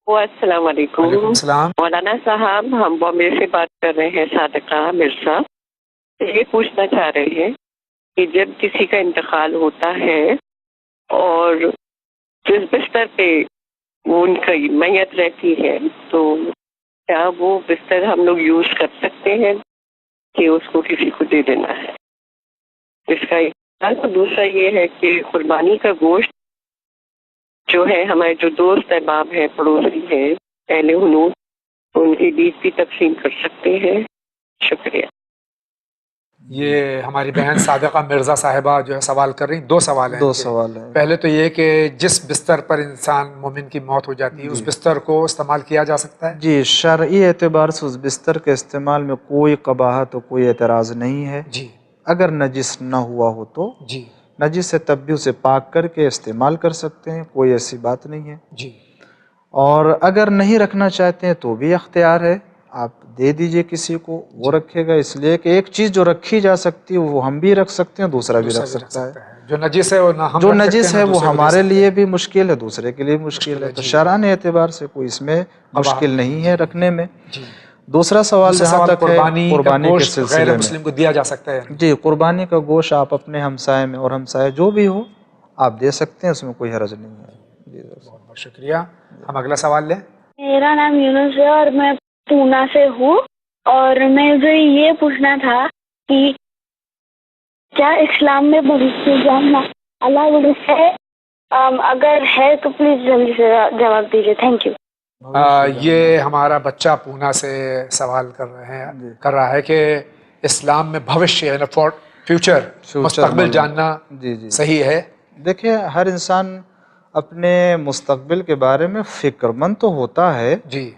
السلام علیکم. وعلیکم السلام. مولانا صاحب، ہم بامبے سے بات کر رہے ہیں، صادقہ مرزا. یہ پوچھنا چاہ رہے ہیں کہ جب کسی کا انتقال ہوتا ہے اور جس بستر پہ وہ ان کی میت رہتی ہے تو کیا وہ بستر ہم لوگ یوز کر سکتے ہیں کہ اس کو کسی کو دے دینا ہے؟ اس کا ایک. دوسرا یہ ہے کہ قربانی کا گوشت جو ہے، ہمارے جو دوست احباب ہیں، پڑوسی ہیں، اہل حنوط، ان کی بیچ بھی تقسیم کر سکتے ہیں؟ شکریہ. یہ ہماری بہن صادقہ مرزا صاحبہ جو ہے سوال کر رہی ہیں. 2 سوال ہیں. 2 سوال ہیں. پہلے تو یہ کہ جس بستر پر انسان مومن کی موت ہو جاتی ہے اس بستر کو استعمال کیا جا سکتا ہے؟ جی، شرعی اعتبار سے اس بستر کے استعمال میں کوئی قباحت و کوئی اعتراض نہیں ہے. جی. اگر نجس نہ ہوا ہو تو جی. نجس سے تب بھی اسے پاک کر کے استعمال کر سکتے ہیں، کوئی ایسی بات نہیں ہے. جی. اور اگر نہیں رکھنا چاہتے ہیں تو بھی اختیار ہے. آپ دے دیجئے کسی کو، وہ رکھے گا، اس لیے کہ ایک چیز جو رکھی جا سکتی ہے وہ ہم بھی رکھ سکتے ہیں، دوسرا بھی رکھ سکتا ہے۔ جو نجس ہے وہ نہ ہم جو رکھ سکتے نجس ہیں، ہے نہ وہ دوسرے کو دے ہمارے سکتے لیے ہیں۔ بھی مشکل ہے، دوسرے کے لیے مشکل ہے، تو شرعاً اعتبار سے کوئی اس میں مشکل نہیں ہے رکھنے میں۔ دوسرا سوال جہاں تک ہے قربانی کے سلسلے غیر میں، مسلم کو دیا جا سکتا ہے؟ جی، قربانی کا گوشت آپ اپنے ہمسائے میں، اور ہمسائے جو بھی ہو آپ دے سکتے ہیں، اس میں کوئی حرج نہیں ہے۔ جی بہت بہت شکریہ۔ ہم اگلا سوال لیں۔ میرا نام یونس ہے اور میں پونا سے ہوں، اور مجھے یہ پوچھنا تھا کہ کیا اسلام میں بھوشیہ جاننا الاؤڈ ہے؟ اگر ہے تو پلیز جلدی سے جواب دیجیے، تھینک یو۔ یہ ہمارا بچہ پونا سے سوال کر رہا ہے کہ اسلام میں بھوشیہ یعنی فار فیوچر مستقبل جاننا صحیح ہے؟ دیکھیں، ہر انسان اپنے مستقبل کے بارے میں فکر مند تو ہوتا ہے، جی،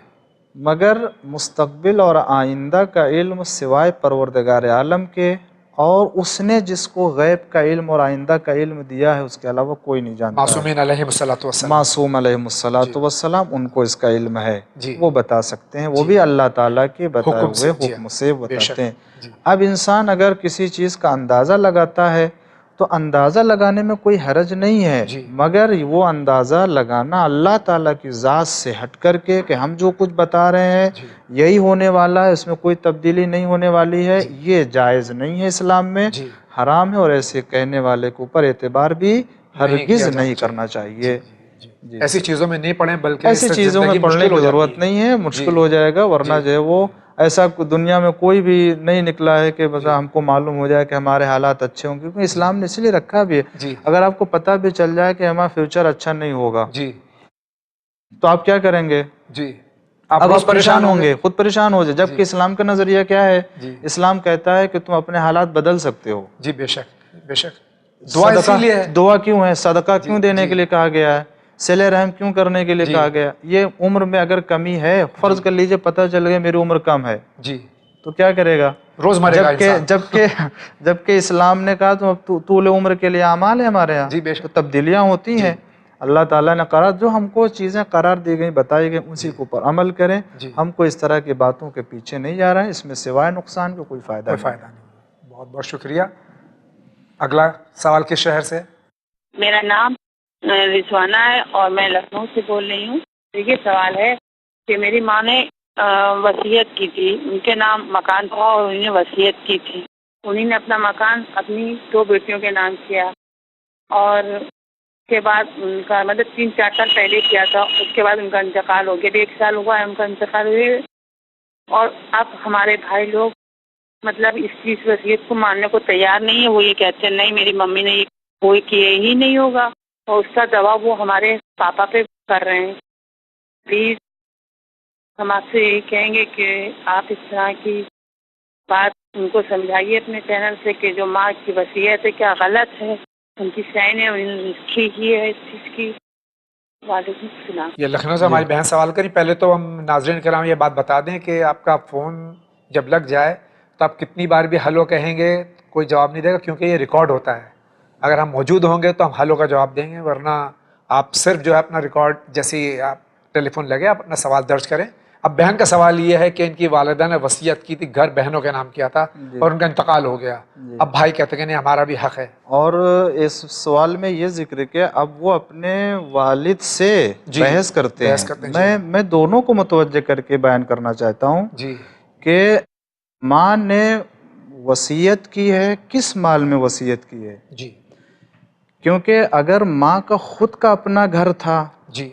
مگر مستقبل اور آئندہ کا علم سوائے پروردگار عالم کے، اور اس نے جس کو غیب کا علم اور آئندہ کا علم دیا ہے اس کے علاوہ کوئی نہیں جانتا ہے۔ معصومین علیہم الصلوۃ والسلام، معصوم علیہم الصلوۃ والسلام، ان کو اس کا علم ہے، جی، وہ بتا سکتے ہیں، وہ بھی اللہ تعالیٰ کے بتائے حکم سے، ہوئے حکم سے بتاتے ہیں۔ جی۔ اب انسان اگر کسی چیز کا اندازہ لگاتا ہے تو اندازہ لگانے میں کوئی حرج نہیں ہے، مگر وہ اندازہ لگانا اللہ تعالیٰ کی ذات سے ہٹ کر کے کہ ہم جو کچھ بتا رہے ہیں یہی ہونے والا ہے، اس میں کوئی تبدیلی نہیں ہونے والی ہے، یہ جائز نہیں ہے، اسلام میں حرام ہے، اور ایسے کہنے والے کے اوپر اعتبار بھی ہرگز نہیں کرنا چاہیے۔ ایسی چیزوں میں نہیں پڑھیں، بلکہ ایسی چیزوں میں پڑھنے کی ضرورت نہیں ہے، مشکل ہو جائے گا، ورنہ جو ہے وہ ایسا دنیا میں کوئی بھی نہیں نکلا ہے کہ بس ہم کو معلوم ہو جائے کہ ہمارے حالات اچھے ہوں، کیونکہ اسلام نے اس لیے رکھا بھی ہے۔ اگر آپ کو پتہ بھی چل جائے کہ ہمارا فیوچر اچھا نہیں ہوگا تو آپ کیا کریں گے؟ اب آپ پریشان ہوں گے، خود پریشان ہو جائے، جبکہ اسلام کا نظریہ کیا ہے؟ اسلام کہتا ہے کہ تم اپنے حالات بدل سکتے ہو۔ جی، بے شک بے شک۔ دعا اسی لیے ہے، دعا کیوں ہے؟ صدقہ کیوں دینے کے لیے کہا گیا ہے؟ صلہ رحم کیوں کرنے کے لیے کہا گیا؟ یہ عمر میں اگر کمی ہے، فرض کر لیجئے پتہ چل گیا میری عمر کم ہے، جی، تو کیا کرے گا؟ روز مرے گا انسان۔ جبکہ اسلام نے کہا تو طول عمر کے لیے اعمال ہے ہمارے یہاں، تو تبدیلیاں ہوتی ہیں، اللہ تعالیٰ نے قرار جو ہم کو چیزیں قرار دی گئی، بتائی گئی، اسی کے اوپر عمل کریں۔ ہم کو اس طرح کی باتوں کے پیچھے نہیں جا رہے ہیں، اس میں سوائے نقصان کو کوئی فائدہ نہیں۔ بہت بہت شکریہ۔ اگلا سوال کس شہر سے؟ میرا نام رضوانہ ہے اور میں لکھنؤ سے بول رہی ہوں۔ یہ سوال ہے کہ میری ماں نے وصیت کی تھی، ان کے نام مکان تھا اور انہوں نے وصیت کی تھی، انہوں نے اپنا مکان اپنی 2 بیٹیوں کے نام کیا، اور اس کے بعد ان کا مطلب 3-4 سال پہلے کیا تھا، اس کے بعد ان کا انتقال ہو گیا، 1 سال ہوا ہے ان کا انتقال ہوئے، اور اب ہمارے بھائی لوگ مطلب اس چیز وصیت کو ماننے کو تیار نہیں ہے۔ وہ یہ کہتے ہیں نہیں میری ممی نے یہ کوئی کیا ہی نہیں ہوگا، اور اس کا دباؤ وہ ہمارے پاپا پہ کر رہے ہیں۔ پلیز ہم آپ سے یہی کہیں گے کہ آپ اس طرح کی بات ان کو سمجھائیے اپنے چینل سے کہ جو ماں کی وصیت ہے کیا غلط ہے، ان کی سائن ہے، انہوں نے لکھی کی ہے اس چیز کی۔ وعلیکم السلام۔ یہ لکھنؤ سے ہماری بہن سوال کری۔ پہلے تو ہم ناظرین کرام یہ بات بتا دیں کہ آپ کا فون جب لگ جائے تو آپ کتنی بار بھی ہلو کہیں گے کوئی جواب نہیں دے گا، کیونکہ یہ ریکارڈ ہوتا ہے۔ اگر ہم موجود ہوں گے تو ہم ہلو کا جواب دیں گے، ورنہ آپ صرف جو ہے اپنا ریکارڈ جیسے آپ ٹیلی فون لگے آپ اپنا سوال درج کریں۔ اب بہن کا سوال یہ ہے کہ ان کی والدہ نے وصیت کی تھی، گھر بہنوں کے نام کیا تھا اور ان کا انتقال ہو گیا، اب بھائی کہتے ہیں کہ نہیں ہمارا بھی حق ہے۔ اور اس سوال میں یہ ذکر کہ اب وہ اپنے والد سے بحث کرتے ہیں، میں دونوں کو متوجہ کر کے بیان کرنا چاہتا ہوں کہ ماں نے وصیت کی ہے، کس مال میں وصیت کی ہے؟ کیونکہ اگر ماں کا خود کا اپنا گھر تھا،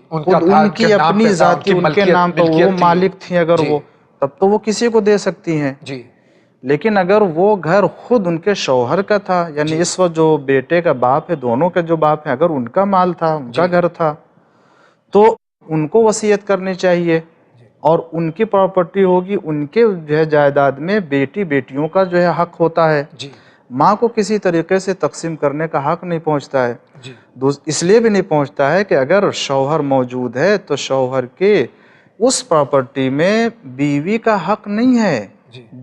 خود ان کی اپنی ذاتی ان کے نام پر وہ مالک تھی، اگر وہ تب تو وہ کسی کو دے سکتی ہیں۔ لیکن اگر وہ گھر خود ان کے شوہر کا تھا، یعنی اس وقت جو بیٹے کا باپ ہے، دونوں کا جو باپ ہے، اگر ان کا مال تھا، ان کا گھر تھا، تو ان کو وصیت کرنی چاہیے، اور ان کی پراپرٹی ہوگی، ان کے جو ہے جائیداد میں بیٹیوں کا جو ہے حق ہوتا ہے۔ ماں کو کسی طریقے سے تقسیم کرنے کا حق نہیں پہنچتا ہے، اس لیے بھی نہیں پہنچتا ہے کہ اگر شوہر موجود ہے تو شوہر کے اس پراپرٹی میں بیوی کا حق نہیں ہے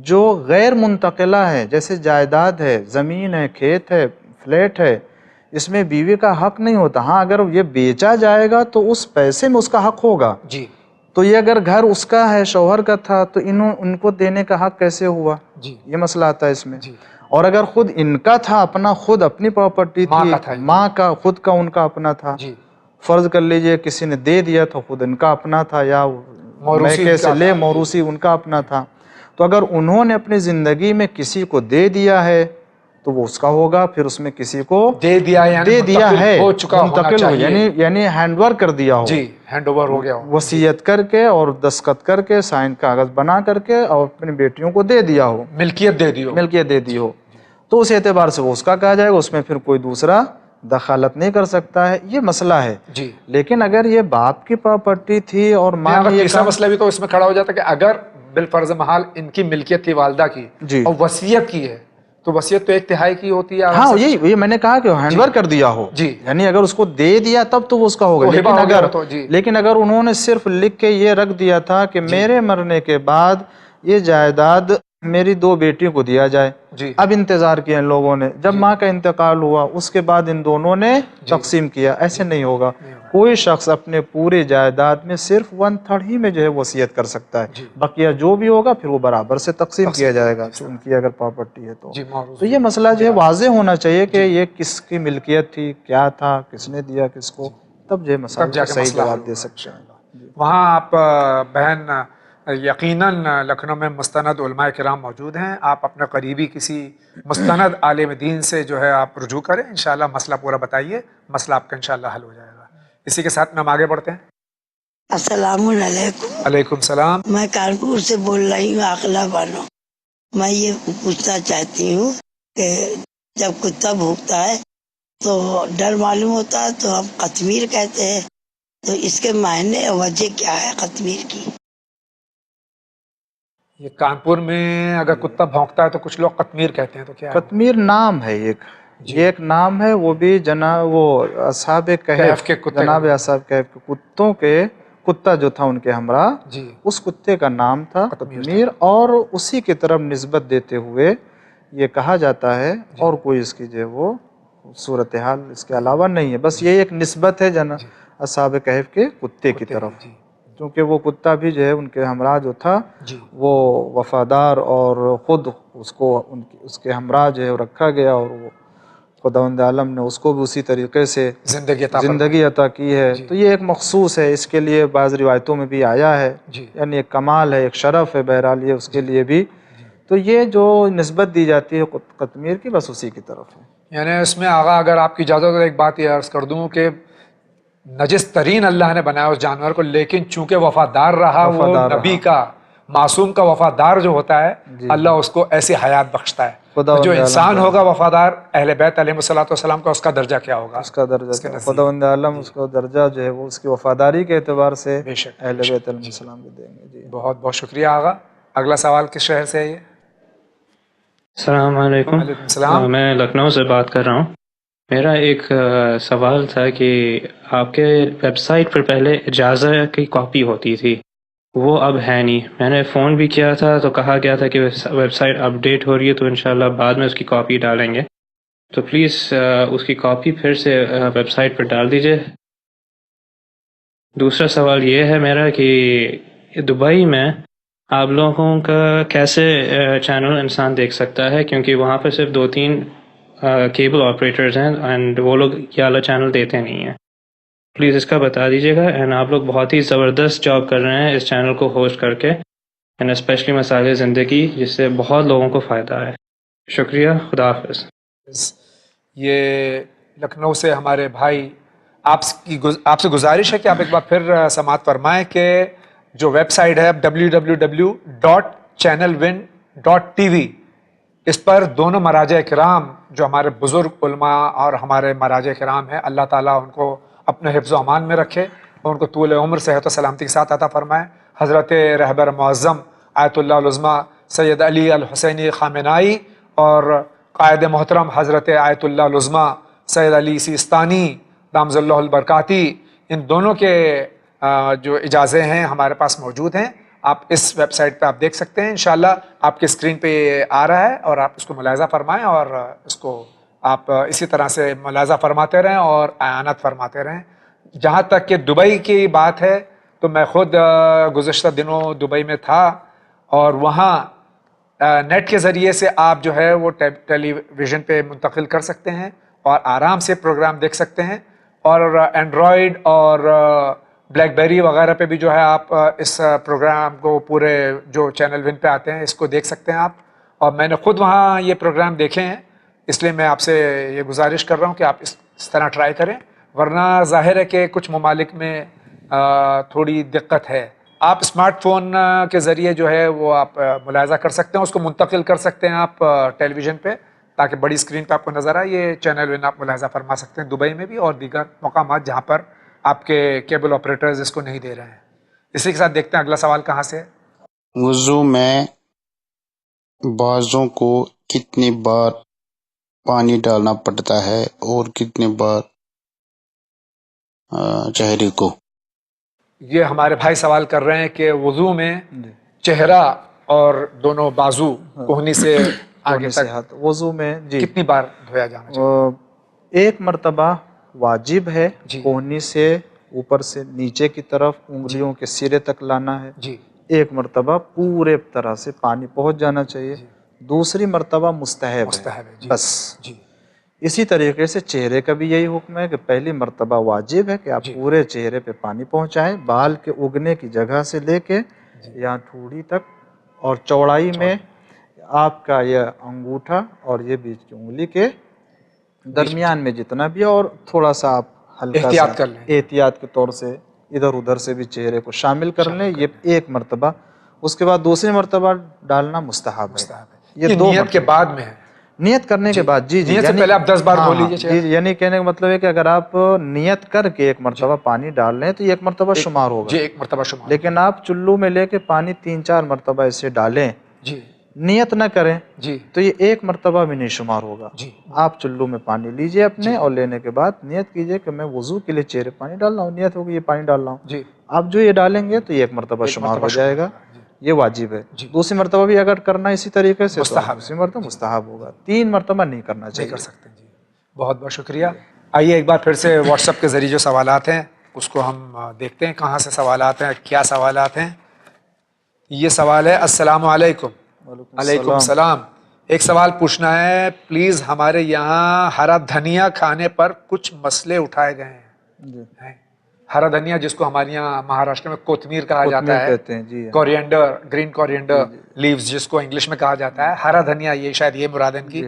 جو غیر منتقلہ ہے، جیسے جائیداد ہے، زمین ہے، کھیت ہے، فلیٹ ہے، اس میں بیوی کا حق نہیں ہوتا۔ ہاں اگر یہ بیچا جائے گا تو اس پیسے میں اس کا حق ہوگا، تو یہ اگر گھر اس کا ہے، شوہر کا تھا، تو ان کو دینے کا حق کیسے ہوا؟ جی یہ مسئلہ آتا ہے اس میں. جی اور اگر خود ان کا تھا، اپنا خود اپنی پراپرٹی تھی، ماں کا خود کا ان کا اپنا تھا، جی فرض کر لیجئے کسی نے دے دیا تو خود ان کا اپنا تھا، یا میکے سے لے موروثی ان کا اپنا تھا، تو اگر انہوں نے اپنی زندگی میں کسی کو دے دیا ہے تو وہ اس کا ہوگا. پھر اس میں کسی کو دے دیا ہے، ہو چکا ہونا منتقل ہو، چاہیے. یعنی ہینڈ اوور کر دیا ہو، جی ہینڈ اوور ہو گیا ہو، وصیت کر کے اور دستخط کر کے سائن کاغذ بنا کر کے اور اپنی بیٹیوں کو دے دیا ہو، ملکیت دے دی ہو. ملکیت دے دی ہو، تو اس اعتبار سے وہ اس کا کہا جائے گا، اس میں پھر کوئی دوسرا دخالت نہیں کر سکتا ہے. یہ مسئلہ ہے. جی لیکن اگر یہ باپ کی پراپرٹی تھی اور ماں اگر نے یہ تیسرا مسئلہ بھی تو اس میں کھڑا ہو جاتا ہے کہ اگر بالفرض محال ان کی ملکیت تھی والدہ کی جی اور وصیت کی ہے تو وصیت تو ایک تہائی کی ہوتی ہے. ہاں یہ میں نے کہا کہ ہینڈ اوور کر دیا ہو، جی یعنی اگر اس کو دے دیا تب تو وہ اس کا ہوگا. لیکن اگر انہوں نے صرف لکھ کے یہ رکھ دیا تھا کہ میرے مرنے کے بعد یہ جائیداد میری 2 بیٹیوں کو دیا جائے، جی اب انتظار کیا ان لوگوں نے، جب ماں کا انتقال ہوا اس کے بعد ان دونوں نے تقسیم کیا، ایسے نہیں ہوگا. کوئی شخص اپنے پورے جائیداد میں صرف 1/3 ہی میں جو ہے وصیت کر سکتا ہے، بقیہ جو بھی ہوگا پھر وہ برابر سے تقسیم کیا جائے گا ان کی اگر پراپرٹی ہے تو یہ مسئلہ جو ہے واضح ہونا چاہیے کہ یہ کس کی ملکیت تھی، کیا تھا، کس نے دیا کس کو، تب جو ہے مسئلہ کا صحیح جواب دے سکتے ہیں. وہاں آپ بہن یقیناً لکھنؤ میں مستند علماء کرام موجود ہیں. آپ اپنے قریبی کسی مستند عالم دین سے جو ہے آپ رجوع کریں، انشاءاللہ مسئلہ پورا بتائیے، مسئلہ آپ کا انشاءاللہ حل ہو جائے گا. اسی کے ساتھ میں ہم آگے بڑھتے ہیں. السلام علیکم. علیکم السلام. میں کانپور سے بول رہی ہوں، عاقلہ بانو. میں یہ پوچھنا چاہتی ہوں کہ جب کتا بھونکتا ہے تو ڈر معلوم ہوتا ہے تو ہم قطمیر کہتے ہیں، تو اس کے معنی وجہ کیا ہے قطمیر کی؟ یہ کانپور میں اگر کتا بھونکتا ہے تو کچھ لوگ قطمیر کہتے ہیں، تو کیا ہے؟ قطمیر نام ہے یہ ایک نام ہے، وہ بھی جناب وہ اصحاب کہف کے جناب اصحاب کہف کے کتوں کے کتا جو تھا ان کے ہمراہ، اس کتے کا نام تھا قطمیر، اور اسی کی طرف نسبت دیتے ہوئے یہ کہا جاتا ہے، اور کوئی اس کی جو ہے وہ صورتحال اس کے علاوہ نہیں ہے، بس یہ ایک نسبت ہے اصحاب کہف کے کتے کی طرف، کیونکہ وہ کتا بھی جو ہے ان کے ہمراہ جو تھا وہ وفادار اور خود اس کے ہمراہ جو ہے رکھا گیا، اور وہ خداوند عالم نے اس کو بھی اسی طریقے سے زندگی عطا کی ہے. تو یہ ایک مخصوص ہے، اس کے لیے بعض روایتوں میں بھی آیا ہے، یعنی ایک کمال ہے، ایک شرف ہے، بہرحال یہ اس کے لیے بھی. تو یہ جو نسبت دی جاتی ہے قطمیر کی، بس اسی کی طرف ہے. یعنی اس میں آغا اگر آپ کی اجازت ہو ایک بات یہ عرض کر دوں کہ نجس ترین اللہ نے بنایا اس جانور کو، لیکن چونکہ وفادار رہا، وہ نبی کا معصوم کا وفادار جو ہوتا ہے اللہ اس کو ایسی حیات بخشتا ہے. جو انسان ہوگا وفادار اہل بیت علیہ السلام کا، اس کا درجہ کیا ہوگا؟ اس کا درجہ خداوند عالم اس کو درجہ جو ہے وہ اس کی وفاداری کے اعتبار سے اہل بیت علیہ السلام کو دیں گے. بہت بہت شکریہ آغا. اگلا سوال کس شہر سے ہے یہ؟ السلام علیکم. میں لکھنؤ سے بات کر رہا ہوں. میرا ایک سوال تھا کہ آپ کے ویب سائٹ پر پہلے اجازت کی کاپی ہوتی تھی، وہ اب ہے نہیں. میں نے فون بھی کیا تھا تو کہا گیا تھا کہ ویب سائٹ اپ ڈیٹ ہو رہی ہے تو انشاءاللہ بعد میں اس کی کاپی ڈالیں گے. تو پلیز اس کی کاپی پھر سے ویب سائٹ پر ڈال دیجئے. دوسرا سوال یہ ہے میرا کہ دبئی میں آپ لوگوں کا کیسے چینل انسان دیکھ سکتا ہے، کیونکہ وہاں پہ صرف 2-3 کیبل آپریٹرز ہیں اینڈ وہ لوگ یہ والا چینل دیتے نہیں ہیں. پلیز اس کا بتا دیجیے گا. اینڈ آپ لوگ بہت ہی زبردست جاب کر رہے ہیں اس چینل کو ہوسٹ کر کے، اینڈ اسپیشلی مسائل زندگی، جس سے بہت لوگوں کو فائدہ ہے. شکریہ. خدا حافظ. یہ لکھنؤ سے ہمارے بھائی، آپ سے گزارش ہے کہ آپ ایک بار پھر سماعت فرمائیں کہ جو ویب سائٹ ہے www.channelwin.tv، اس پر دونوں مراجع کرام جو ہمارے بزرگ علماء اور ہمارے مراجع کرام ہیں، اللہ تعالیٰ ان کو اپنے حفظ و امان میں رکھے اور ان کو طول عمر صحت و سلامتی کے ساتھ عطا فرمائے. حضرت رہبر معظم آیت اللہ العظمیٰ سید علی الحسینی خامنائی اور قائد محترم حضرت آیت اللہ العظمیٰ سید علی سیستانی دامز اللہ البرکاتی، ان دونوں کے جو اجازے ہیں ہمارے پاس موجود ہیں. آپ اس ویب سائٹ پہ آپ دیکھ سکتے ہیں. انشاءاللہ آپ کے اسکرین پہ آ رہا ہے اور آپ اس کو ملاحظہ فرمائیں اور اس کو آپ اسی طرح سے ملاحظہ فرماتے رہیں اور اعانت فرماتے رہیں. جہاں تک کہ دبئی کی بات ہے تو میں خود گزشتہ دنوں دبئی میں تھا، اور وہاں نیٹ کے ذریعے سے آپ جو ہے وہ ٹیلی ویژن پہ منتقل کر سکتے ہیں اور آرام سے پروگرام دیکھ سکتے ہیں، اور اینڈرائڈ اور بلیک بیری وغیرہ پہ بھی جو ہے آپ اس پروگرام کو پورے جو چینل ون پہ آتے ہیں اس کو دیکھ سکتے ہیں آپ. اور میں نے خود وہاں یہ پروگرام دیکھے ہیں، اس لیے میں آپ سے یہ گزارش کر رہا ہوں کہ آپ اس طرح ٹرائی کریں، ورنہ ظاہر ہے کہ کچھ ممالک میں تھوڑی دقت ہے. آپ اسمارٹ فون کے ذریعے جو ہے وہ آپ ملاحظہ کر سکتے ہیں، اس کو منتقل کر سکتے ہیں آپ ٹیلی ویژن پہ تاکہ بڑی اسکرین پہ آپ کو نظر آئے. یہ چینل ون آپ ملاحظہ فرما سکتے ہیں دبئی میں بھی اور دیگر مقامات جہاں پر آپ کے کیبل آپریٹرز اس کو نہیں دے رہے ہیں. اسی کے ساتھ دیکھتے ہیں اگلا سوال کہاں سے ہے. وضو میں بازوں کو کتنی بار پانی ڈالنا پڑتا ہے اور کتنی بار چہرے کو؟ یہ ہمارے بھائی سوال کر رہے ہیں کہ وضو میں چہرہ اور دونوں بازو کوہنی سے آگے تک وضو میں کتنی بار دھویا جانا چاہیے؟ ایک مرتبہ واجب ہے، کوہنی سے اوپر سے نیچے کی طرف انگلیوں کے سرے تک لانا ہے. ایک مرتبہ پورے طرح سے پانی پہنچ جانا چاہیے. دوسری مرتبہ مستحب ہے بس. اسی طریقے سے چہرے کا بھی یہی حکم ہے کہ پہلی مرتبہ واجب ہے کہ آپ پورے چہرے پہ پانی پہنچائیں، بال کے اگنے کی جگہ سے لے کے یہاں ٹھوڑی تک، اور چوڑائی میں آپ کا یہ انگوٹھا اور یہ بیچ کی انگلی کے درمیان میں جتنا بھی، اور تھوڑا سا آپ ہلکا احتیاط کر لیں، احتیاط کے طور سے ادھر ادھر سے بھی چہرے کو شامل کر لیں. یہ ایک مرتبہ. اس کے بعد دوسری مرتبہ ڈالنا مستحب ہے. یہ نیت کے بعد میں ہے، نیت کرنے کے بعد. جی نیت سے پہلے آپ 10 بار دھو لیجیے. یعنی کہنے کا مطلب ہے کہ اگر آپ نیت کر کے ایک مرتبہ پانی ڈال لیں تو یہ ایک مرتبہ شمار ہوگا. جی ایک مرتبہ شمار. لیکن آپ چلو میں لے کے پانی 3-4 مرتبہ اسے ڈالیں، نیت نہ کریں تو یہ ایک مرتبہ بھی نہیں شمار ہوگا. آپ چلو میں پانی لیجئے اپنے، اور لینے کے بعد نیت کیجئے کہ میں وضو کے لیے چہرے پانی ڈال رہا ہوں، نیت ہوگی یہ پانی ڈال رہا ہوں. آپ جو یہ ڈالیں گے تو یہ ایک مرتبہ شمار ہو جائے گا، یہ واجب ہے. دوسری مرتبہ بھی اگر کرنا اسی طریقے سے دوسری مرتبہ مستحب ہوگا. 3 مرتبہ نہیں کرنا چاہیے. کر سکتے ہیں. بہت بہت شکریہ. آئیے ایک بار پھر سے واٹس ایپ کے ذریعے جو سوالات ہیں اس کو ہم دیکھتے ہیں کہاں سے سوالات ہیں، کیا سوالات ہیں. یہ سوال ہے السلام علیکم. وعلیکم السلام. ایک سوال پوچھنا ہے، پلیز ہمارے یہاں ہرا دھنیا کھانے پر کچھ مسئلے اٹھائے گئے ہیں. ہرا دھنیا جس کو ہمارے یہاں مہاراشٹر میں کوتمیر کہا جاتا ہے، کورینڈر، گرین کورینڈر لیوز جس کو انگلش میں کہا جاتا ہے، ہرا دھنیا یہ شاید یہ مراد ان کی.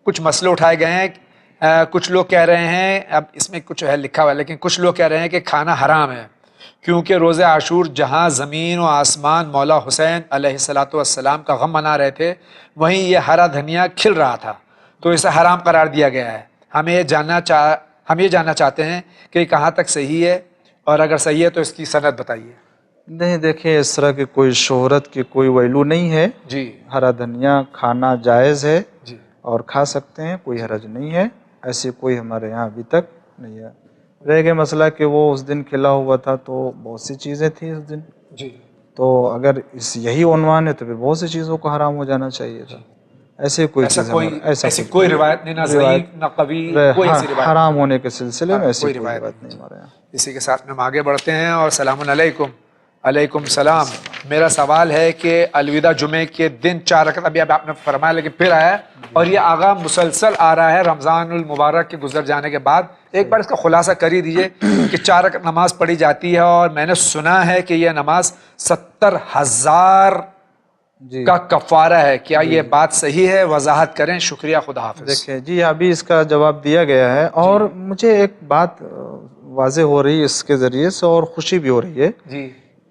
کچھ مسئلے اٹھائے گئے ہیں. کچھ لوگ کہہ رہے ہیں، اب اس میں کچھ ہے لکھا ہوا ہے، لیکن کچھ لوگ کہہ رہے ہیں کہ کھانا حرام ہے کیونکہ روز عاشور جہاں زمین و آسمان مولا حسین علیہ الصلوۃ والسلام کا غم منا رہے تھے، وہیں یہ ہرا دھنیا کھل رہا تھا، تو اسے حرام قرار دیا گیا ہے. ہم یہ جاننا چاہتے ہیں کہ یہ کہاں تک صحیح ہے، اور اگر صحیح ہے تو اس کی سند بتائیے. نہیں دیکھیں، اس طرح کی کوئی شہرت کی کوئی ویلو نہیں ہے. ہرا دھنیا کھانا جائز ہے اور کھا سکتے ہیں، کوئی حرج نہیں ہے. ایسی کوئی ہمارے یہاں ابھی تک نہیں ہے. رہ گئے مسئلہ کہ وہ اس دن کھلا ہوا تھا تو بہت سی چیزیں تھیں اس دن، تو اگر یہی عنوان ہے تو پھر بہت سی چیزوں کو حرام ہو جانا چاہیے تھا. ایسی کوئی روایت نہیں، نہ ضعیف نہ قوی، کوئی ایسی روایت حرام ہونے کے سلسلے میں ایسی کوئی روایت نہیں ہمارے یہاں. اسی کے ساتھ میں ہم آگے بڑھتے ہیں. اور السلام علیکم. علیکم السلام. میرا سوال ہے کہ الوداع جمعے کے دن 4 رکعت، ابھی آپ نے فرمایا لیکن پھر آیا، اور یہ آغا مسلسل آ رہا ہے رمضان المبارک کے گزر جانے کے بعد. ایک بار اس کا خلاصہ کر ہی دیجئے کہ 4 رکعت نماز پڑھی جاتی ہے، اور میں نے سنا ہے کہ یہ نماز 70,000 کا کفارہ ہے. کیا یہ بات صحیح ہے؟ وضاحت کریں. شکریہ. خدا حافظ. دیکھیں جی، ابھی اس کا جواب دیا گیا ہے، اور مجھے ایک بات واضح ہو رہی ہے اس کے ذریعے سے، اور خوشی بھی ہو رہی ہے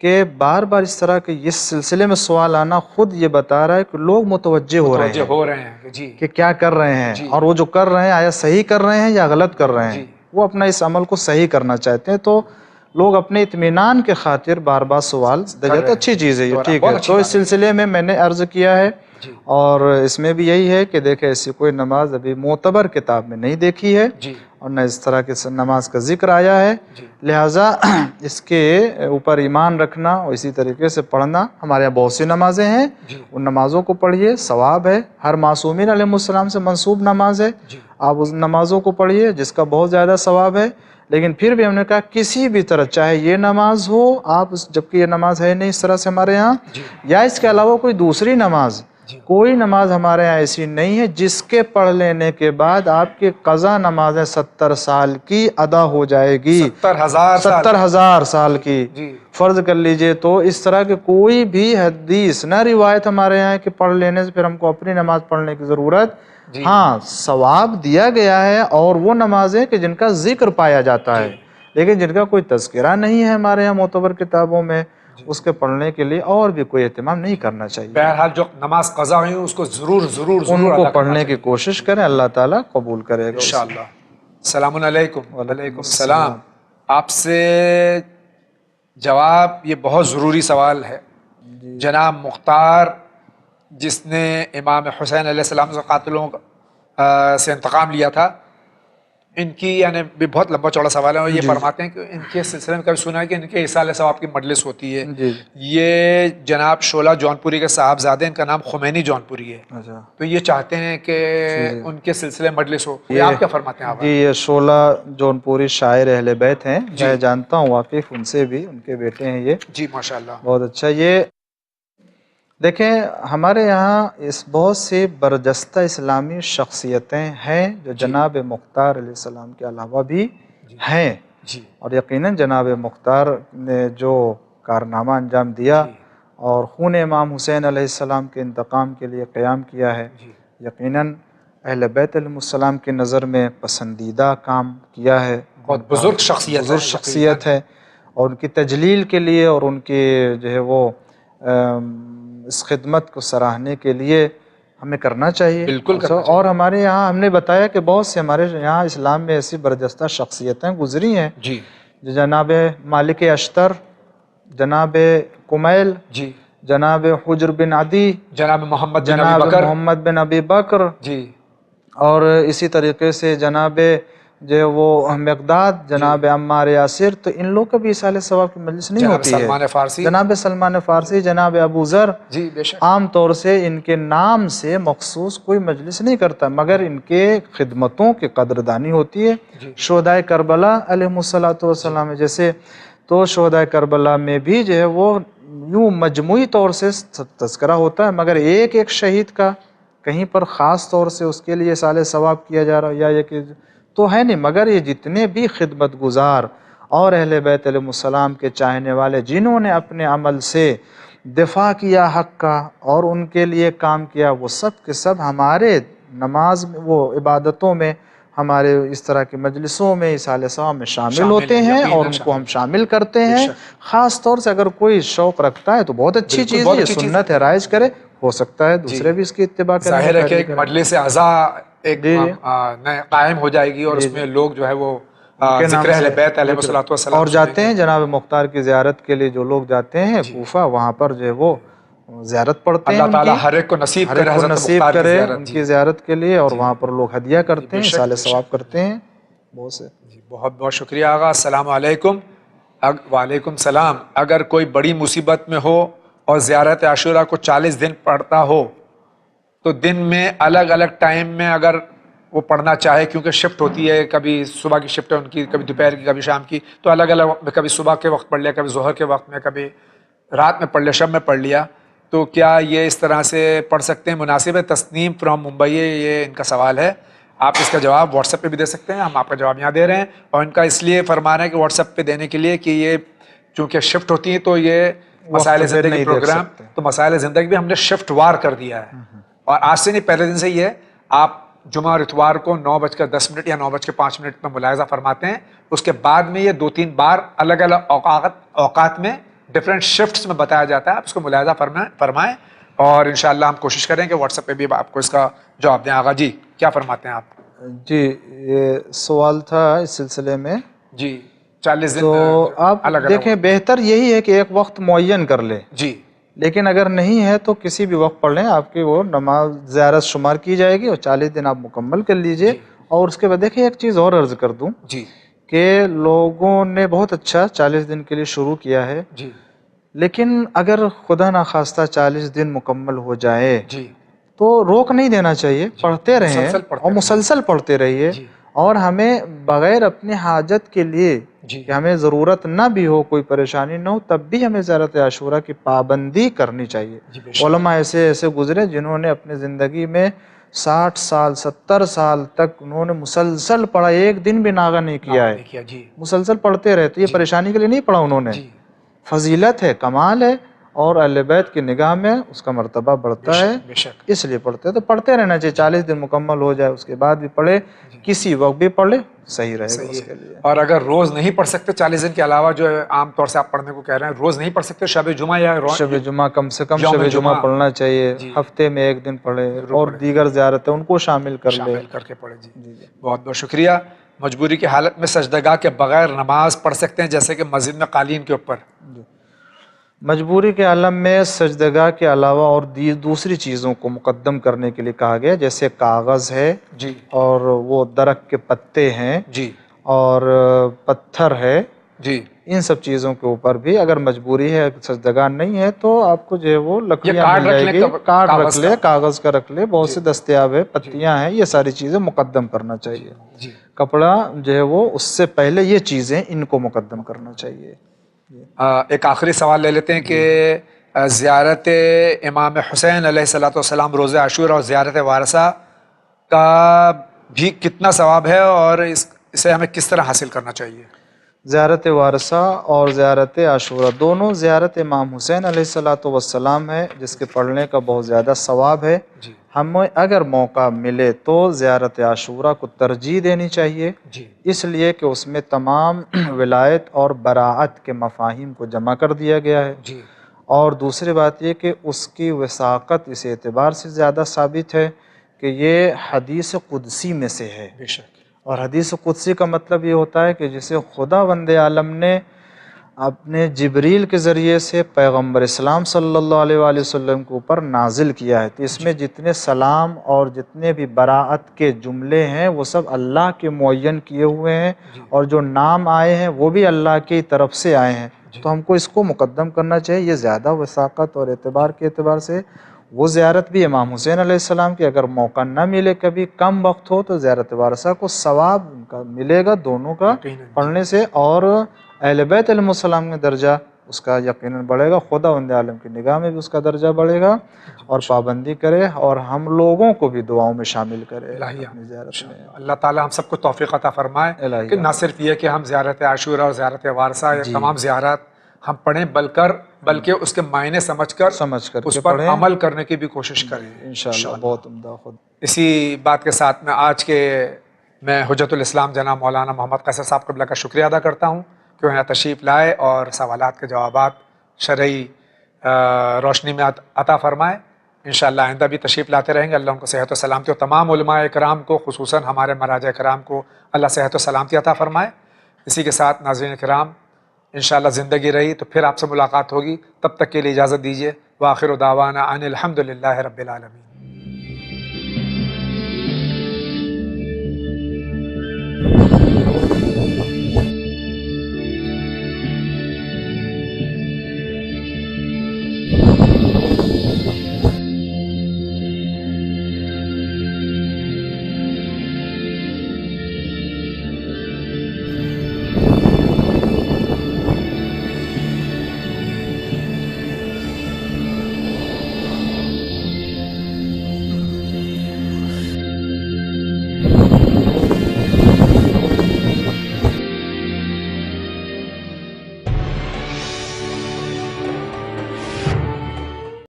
کہ بار بار اس طرح کے اس سلسلے میں سوال آنا خود یہ بتا رہا ہے کہ لوگ متوجہ ہو رہے ہیں کہ کیا کر رہے ہیں، اور وہ جو کر رہے ہیں آیا صحیح کر رہے ہیں یا غلط کر رہے ہیں. وہ اپنا اس عمل کو صحیح کرنا چاہتے ہیں، تو لوگ اپنے اطمینان کے خاطر بار بار سوال دے جاتے ہیں. اچھی چیز ہے یہ، ٹھیک ہے. تو اس سلسلے میں میں نے عرض کیا ہے، اور اس میں بھی یہی ہے کہ دیکھیں ایسی کوئی نماز ابھی معتبر کتاب میں نہیں دیکھی ہے، اور نہ اس طرح کی نماز کا ذکر آیا ہے. لہٰذا اس کے اوپر ایمان رکھنا اور اسی طریقے سے پڑھنا. ہمارے یہاں بہت سی نمازیں ہیں، ان نمازوں کو پڑھیے، ثواب ہے. ہر معصومین علیہ السلام سے منسوب نماز ہے، آپ اس نمازوں کو پڑھیے جس کا بہت زیادہ ثواب ہے. لیکن پھر بھی ہم نے کہا کسی بھی طرح چاہے یہ نماز ہو آپ جبکہ یہ نماز ہے نہیں اس طرح سے ہمارے یہاں، یا اس کے علاوہ کوئی دوسری نماز، کوئی نماز ہمارے یہاں ایسی نہیں ہے جس کے پڑھ لینے کے بعد آپ کی قضا نمازیں 70 سال کی ادا ہو جائے گی، 70,000 سال کی فرض کر لیجئے۔ تو اس طرح کے کوئی بھی حدیث نہ روایت ہمارے یہاں کہ پڑھ لینے سے پھر ہم کو اپنی نماز پڑھنے کی ضرورت، ہاں ثواب دیا گیا ہے اور وہ نمازیں کہ جن کا ذکر پایا جاتا ہے لیکن جن کا کوئی تذکرہ نہیں ہے ہمارے یہاں معتبر کتابوں میں، اس کے پڑھنے کے لیے اور بھی کوئی اہتمام نہیں کرنا چاہیے۔ بہرحال جو نماز قضا ہوئی اس کو ضرور ان کو پڑھنے کی کوشش کریں، اللہ تعالیٰ قبول کرے گا انشاءاللہ۔ السلام علیکم۔ وعلیکم السلام۔ آپ سے جواب، یہ بہت ضروری سوال ہے۔ جناب مختار جس نے امام حسین علیہ السلام سے قاتلوں سے انتقام لیا تھا، ان کی یعنی بھی بہت لمبا چوڑا سوال ہے، اور یہ فرماتے ہیں کہ ان کے سلسلے میں کبھی سنا ہے کہ ان کے ایصال ثواب کی مجلس ہوتی ہے۔ یہ جناب شعلہ جونپوری کے صاحبزادے، ان کا نام خمینی جونپوری ہے، تو یہ چاہتے ہیں کہ ان کے سلسلے مجلس ہو، آپ کیا فرماتے ہیں؟ آپ جی، یہ شعلہ جونپوری شاعر اہل بیت ہیں، میں جانتا ہوں واقف ان سے بھی، ان کے بیٹے ہیں یہ۔ جی ماشاءاللہ، بہت اچھا۔ یہ دیکھیں ہمارے یہاں اس بہت سی برجستہ اسلامی شخصیتیں ہیں جو جناب مختار علیہ السلام کے علاوہ بھی ہیں، اور یقیناً جناب مختار نے جو کارنامہ انجام دیا اور خون امام حسین علیہ السلام کے انتقام کے لیے قیام کیا ہے، یقیناً اہل بیت علیہ السلام کی نظر میں پسندیدہ کام کیا ہے، بہت بزرگ شخصیت ہے، اور ان کی تجلیل کے لیے اور ان کی جو ہے وہ اس خدمت کو سراہنے کے لیے ہمیں کرنا چاہیے، بالکل کرنا چاہیے۔ اور ہمارے یہاں ہم نے بتایا کہ بہت سے ہمارے یہاں اسلام میں ایسی برجستہ شخصیتیں گزری ہیں، جناب مالک اشتر، جناب کمیل، جناب حجر بن عدی، جناب محمد بن ابی بکر، اور اسی طریقے سے جناب جو وہ مقداد، جناب عمار یاسر، تو ان لوگ کا بھی ایصال ثواب کی مجلس نہیں ہوتی ہے۔ جناب سلمان فارسی، جناب ابو ذر، عام طور سے ان کے نام سے مخصوص کوئی مجلس نہیں کرتا، مگر ان کے خدمتوں کی قدردانی ہوتی ہے۔ شہدائے کربلا علیہ السلام جیسے، تو شہدائے کربلا میں بھی جو ہے وہ یوں مجموعی طور سے تذکرہ ہوتا ہے، مگر ایک ایک شہید کا کہیں پر خاص طور سے اس کے لیے ایصال ثواب کیا جا رہا ہے یا یہ کہ تو ہے نہیں، مگر یہ جتنے بھی خدمت گزار اور اہل بیت علیہ السلام کے چاہنے والے جنہوں نے اپنے عمل سے دفاع کیا حق کا اور ان کے لیے کام کیا، وہ سب کے سب ہمارے نماز میں، وہ عبادتوں میں، ہمارے اس طرح کی مجلسوں میں ایصال ثواب میں شامل ہوتے ہیں اور ان کو ہم شامل کرتے ہیں۔ خاص طور سے اگر کوئی شوق رکھتا ہے تو بہت اچھی چیز ہے، یہ سنت ہے، رائج کرے، ہو سکتا ہے دوسرے بھی اس کی اتباع کریں۔ ظاہر ہے کہ ایک مجلس اعضا ایک قائم ہو جائے گی اور اس میں لوگ جو ہے وہ ذکر اہل بیت علیہ السلام اور جاتے ہیں جناب مختار کی زیارت کے لیے، جو لوگ جاتے ہیں کوفہ، وہاں پر جو ہے وہ زیارت پڑھتے ہیں، اللہ تعالیٰ ہر ایک کو نصیب کرے ان کی زیارت کے لیے، اور وہاں پر لوگ ہدیہ کرتے ہیں، ایصال ثواب کرتے ہیں بہت سے۔ بہت بہت شکریہ آغا۔ السلام علیکم۔ وعلیکم السلام۔ اگر کوئی بڑی مصیبت میں ہو اور زیارت عاشورہ کو 40 دن پڑھتا ہو تو دن میں الگ الگ ٹائم میں اگر وہ پڑھنا چاہے، کیونکہ شفٹ ہوتی ہے، کبھی صبح کی شفٹ ہے ان کی، کبھی دوپہر کی، کبھی شام کی، تو الگ الگ وقت میں، کبھی صبح کے وقت پڑھ لیا، کبھی ظہر کے وقت میں، کبھی رات میں پڑھ لیا، شب میں پڑھ لیا، تو کیا یہ اس طرح سے پڑھ سکتے ہیں؟ مناسب ہے؟ تسنیم فرام ممبئی، یہ ان کا سوال ہے۔ آپ اس کا جواب واٹس ایپ پہ بھی دے سکتے ہیں، ہم آپ کا جواب یہاں دے رہے ہیں، اور ان کا اس لیے فرمان ہے کہ واٹس ایپ پہ دینے کے لیے کہ یہ چونکہ شفٹ ہوتی ہیں تو یہ مسائل زندگی پروگرام، تو مسائل زندگی بھی ہم نے شفٹ وار کر دیا ہے، اور آج سے نہیں، پہلے دن سے ہی ہے۔ آپ جمعہ اور اتوار کو 9:10 یا 9:05 پہ ملاحظہ فرماتے ہیں، اس کے بعد میں یہ 2-3 بار الگ الگ اوقات میں ڈفرینٹ شفٹس میں بتایا جاتا ہے، آپ اس کو ملاحظہ فرمائیں، اور انشاءاللہ ہم کوشش کریں کہ واٹس ایپ پہ بھی آپ کو اس کا جواب دیں۔ آغا جی کیا فرماتے ہیں آپ؟ جی، یہ سوال تھا اس سلسلے میں۔ جی 40 دن تو آپ دیکھیں، بہتر یہی ہے کہ ایک وقت معین کر لیں، جی، لیکن اگر نہیں ہے تو کسی بھی وقت پڑھ لیں، آپ کی وہ نماز زیارت شمار کی جائے گی، اور 40 دن آپ مکمل کر لیجئے۔ اور اس کے بعد دیکھیں ایک چیز اور عرض کر دوں کہ لوگوں نے بہت اچھا 40 دن کے لیے شروع کیا ہے، لیکن اگر خدا نخواستہ 40 دن مکمل ہو جائے تو روک نہیں دینا چاہیے، پڑھتے رہیں اور مسلسل پڑھتے رہیے، اور ہمیں بغیر اپنی حاجت کے لیے کہ ہمیں ضرورت نہ بھی ہو، کوئی پریشانی نہ ہو، تب بھی ہمیں زیارت عاشورہ کی پابندی کرنی چاہیے۔ علماء ایسے ایسے گزرے جنہوں نے اپنی زندگی میں 60 سال 70 سال تک انہوں نے مسلسل پڑھا، ایک دن بھی ناغہ نہیں کیا ہے، مسلسل پڑھتے رہتے، یہ پریشانی کے لیے نہیں پڑھا انہوں نے، فضیلت ہے، کمال ہے، اور اہل بیت کی نگاہ میں اس کا مرتبہ بڑھتا ہے، اس لیے پڑھتے ہیں۔ تو پڑھتے رہنا چاہیے، 40 دن مکمل ہو جائے اس کے بعد بھی پڑھے، کسی وقت بھی پڑھے، صحیح رہے گا اس کے لیے۔ اور اگر روز نہیں پڑھ سکتے 40 دن کے علاوہ، جو عام طور سے آپ پڑھنے کو کہہ رہے ہیں، روز نہیں پڑھ سکتے، شب جمعہ یا شب جمعہ کم سے کم شب جمعہ پڑھنا چاہیے، ہفتے میں ایک دن پڑھے، اور دیگر زیارتیں ان کو شامل کر لے، شامل کر کے پڑھے۔ جی بہت بہت شکریہ۔ مجبوری کی حالت میں سجدگاہ کے بغیر نماز پڑھ سکتے ہیں، جیسے کہ مسجد میں قالین کے اوپر؟ مجبوری کے عالم میں سجدگاہ کے علاوہ اور دوسری چیزوں کو مقدم کرنے کے لیے کہا گیا، جیسے کاغذ ہے جی، اور وہ درخت کے پتے ہیں جی، اور پتھر ہے، جی، ان سب چیزوں کے اوپر بھی اگر مجبوری ہے، سجدگاہ نہیں ہے، تو آپ کو جو ہے وہ لکڑیاں مل جائے گی، کارڈ رکھ لے، کاغذ کا رکھ لے، بہت سے دستیاب ہے، پتیاں ہیں، یہ ساری چیزیں مقدم کرنا چاہیے۔ کپڑا جو ہے وہ اس سے پہلے یہ چیزیں ان کو مقدم کرنا چاہیے۔ ایک آخری سوال لے لیتے ہیں کہ زیارت امام حسین علیہ الصلوۃ والسلام روزہ عاشورہ اور زیارت وارثہ کا بھی کتنا ثواب ہے، اور اسے ہمیں کس طرح حاصل کرنا چاہیے؟ زیارت وارثہ اور زیارت عاشورہ دونوں زیارت امام حسین علیہ الصلوۃ والسلام ہے، جس کے پڑھنے کا بہت زیادہ ثواب ہے۔ ہمیں اگر موقع ملے تو زیارت عاشورہ کو ترجیح دینی چاہیے، اس لیے کہ اس میں تمام ولایت اور براعت کے مفاہیم کو جمع کر دیا گیا ہے، اور دوسری بات یہ کہ اس کی وثاقت اس اعتبار سے زیادہ ثابت ہے کہ یہ حدیث قدسی میں سے ہے، اور حدیث قدسی کا مطلب یہ ہوتا ہے کہ جسے خداوند عالم نے اپنے جبریل کے ذریعے سے پیغمبر اسلام صلی اللہ علیہ وآلہ وسلم کے اوپر نازل کیا ہے، تو اس میں جتنے سلام اور جتنے بھی براعت کے جملے ہیں وہ سب اللہ کے معین کیے ہوئے ہیں، اور جو نام آئے ہیں وہ بھی اللہ کی طرف سے آئے ہیں، تو ہم کو اس کو مقدم کرنا چاہیے۔ یہ زیادہ وثاقت اور اعتبار کے اعتبار سے وہ زیارت بھی امام حسین علیہ السلام کی، اگر موقع نہ ملے، کبھی کم وقت ہو، تو زیارت وارثہ کو ثواب کا ملے گا دونوں کا پڑھنے سے، اور اہل بیت علیہ السلام کا درجہ اس کا یقیناً بڑھے گا، خداوند عالم کی نگاہ میں بھی اس کا درجہ بڑھے گا، اور پابندی کرے اور ہم لوگوں کو بھی دعاؤں میں شامل کرے اپنی زیارت میں۔ اللہ تعالیٰ ہم سب کو توفیق عطا فرمائے کہ نہ صرف یہ کہ ہم زیارت عاشورہ اور زیارت وارثہ یا تمام زیارات ہم پڑھیں، بلکہ اس کے معنی سمجھ کر اس پر عمل کرنے کی بھی کوشش کریں انشاءاللہ۔ بہت عمدہ۔ خود اسی بات کے ساتھ میں حجت الاسلام جناب مولانا محمد قیصر صاحب قبلہ کا شکریہ ادا کرتا ہوں کہ وہ یہاں تشریف لائے اور سوالات کے جوابات شرعی روشنی میں عطا فرمائے۔ انشاءاللہ آئندہ بھی تشریف لاتے رہیں گے۔ اللہ ان کو صحت و سلامتی، اور تمام علماء کرام کو، خصوصاً ہمارے مراجع کرام کو اللہ صحت و سلامتی عطا فرمائے۔ اسی کے ساتھ ناظرین کرام، انشاءاللہ زندگی رہی تو پھر آپ سے ملاقات ہوگی، تب تک کے لیے اجازت دیجیے۔ وآخر دعوانا ان الحمد للہ رب العالمین۔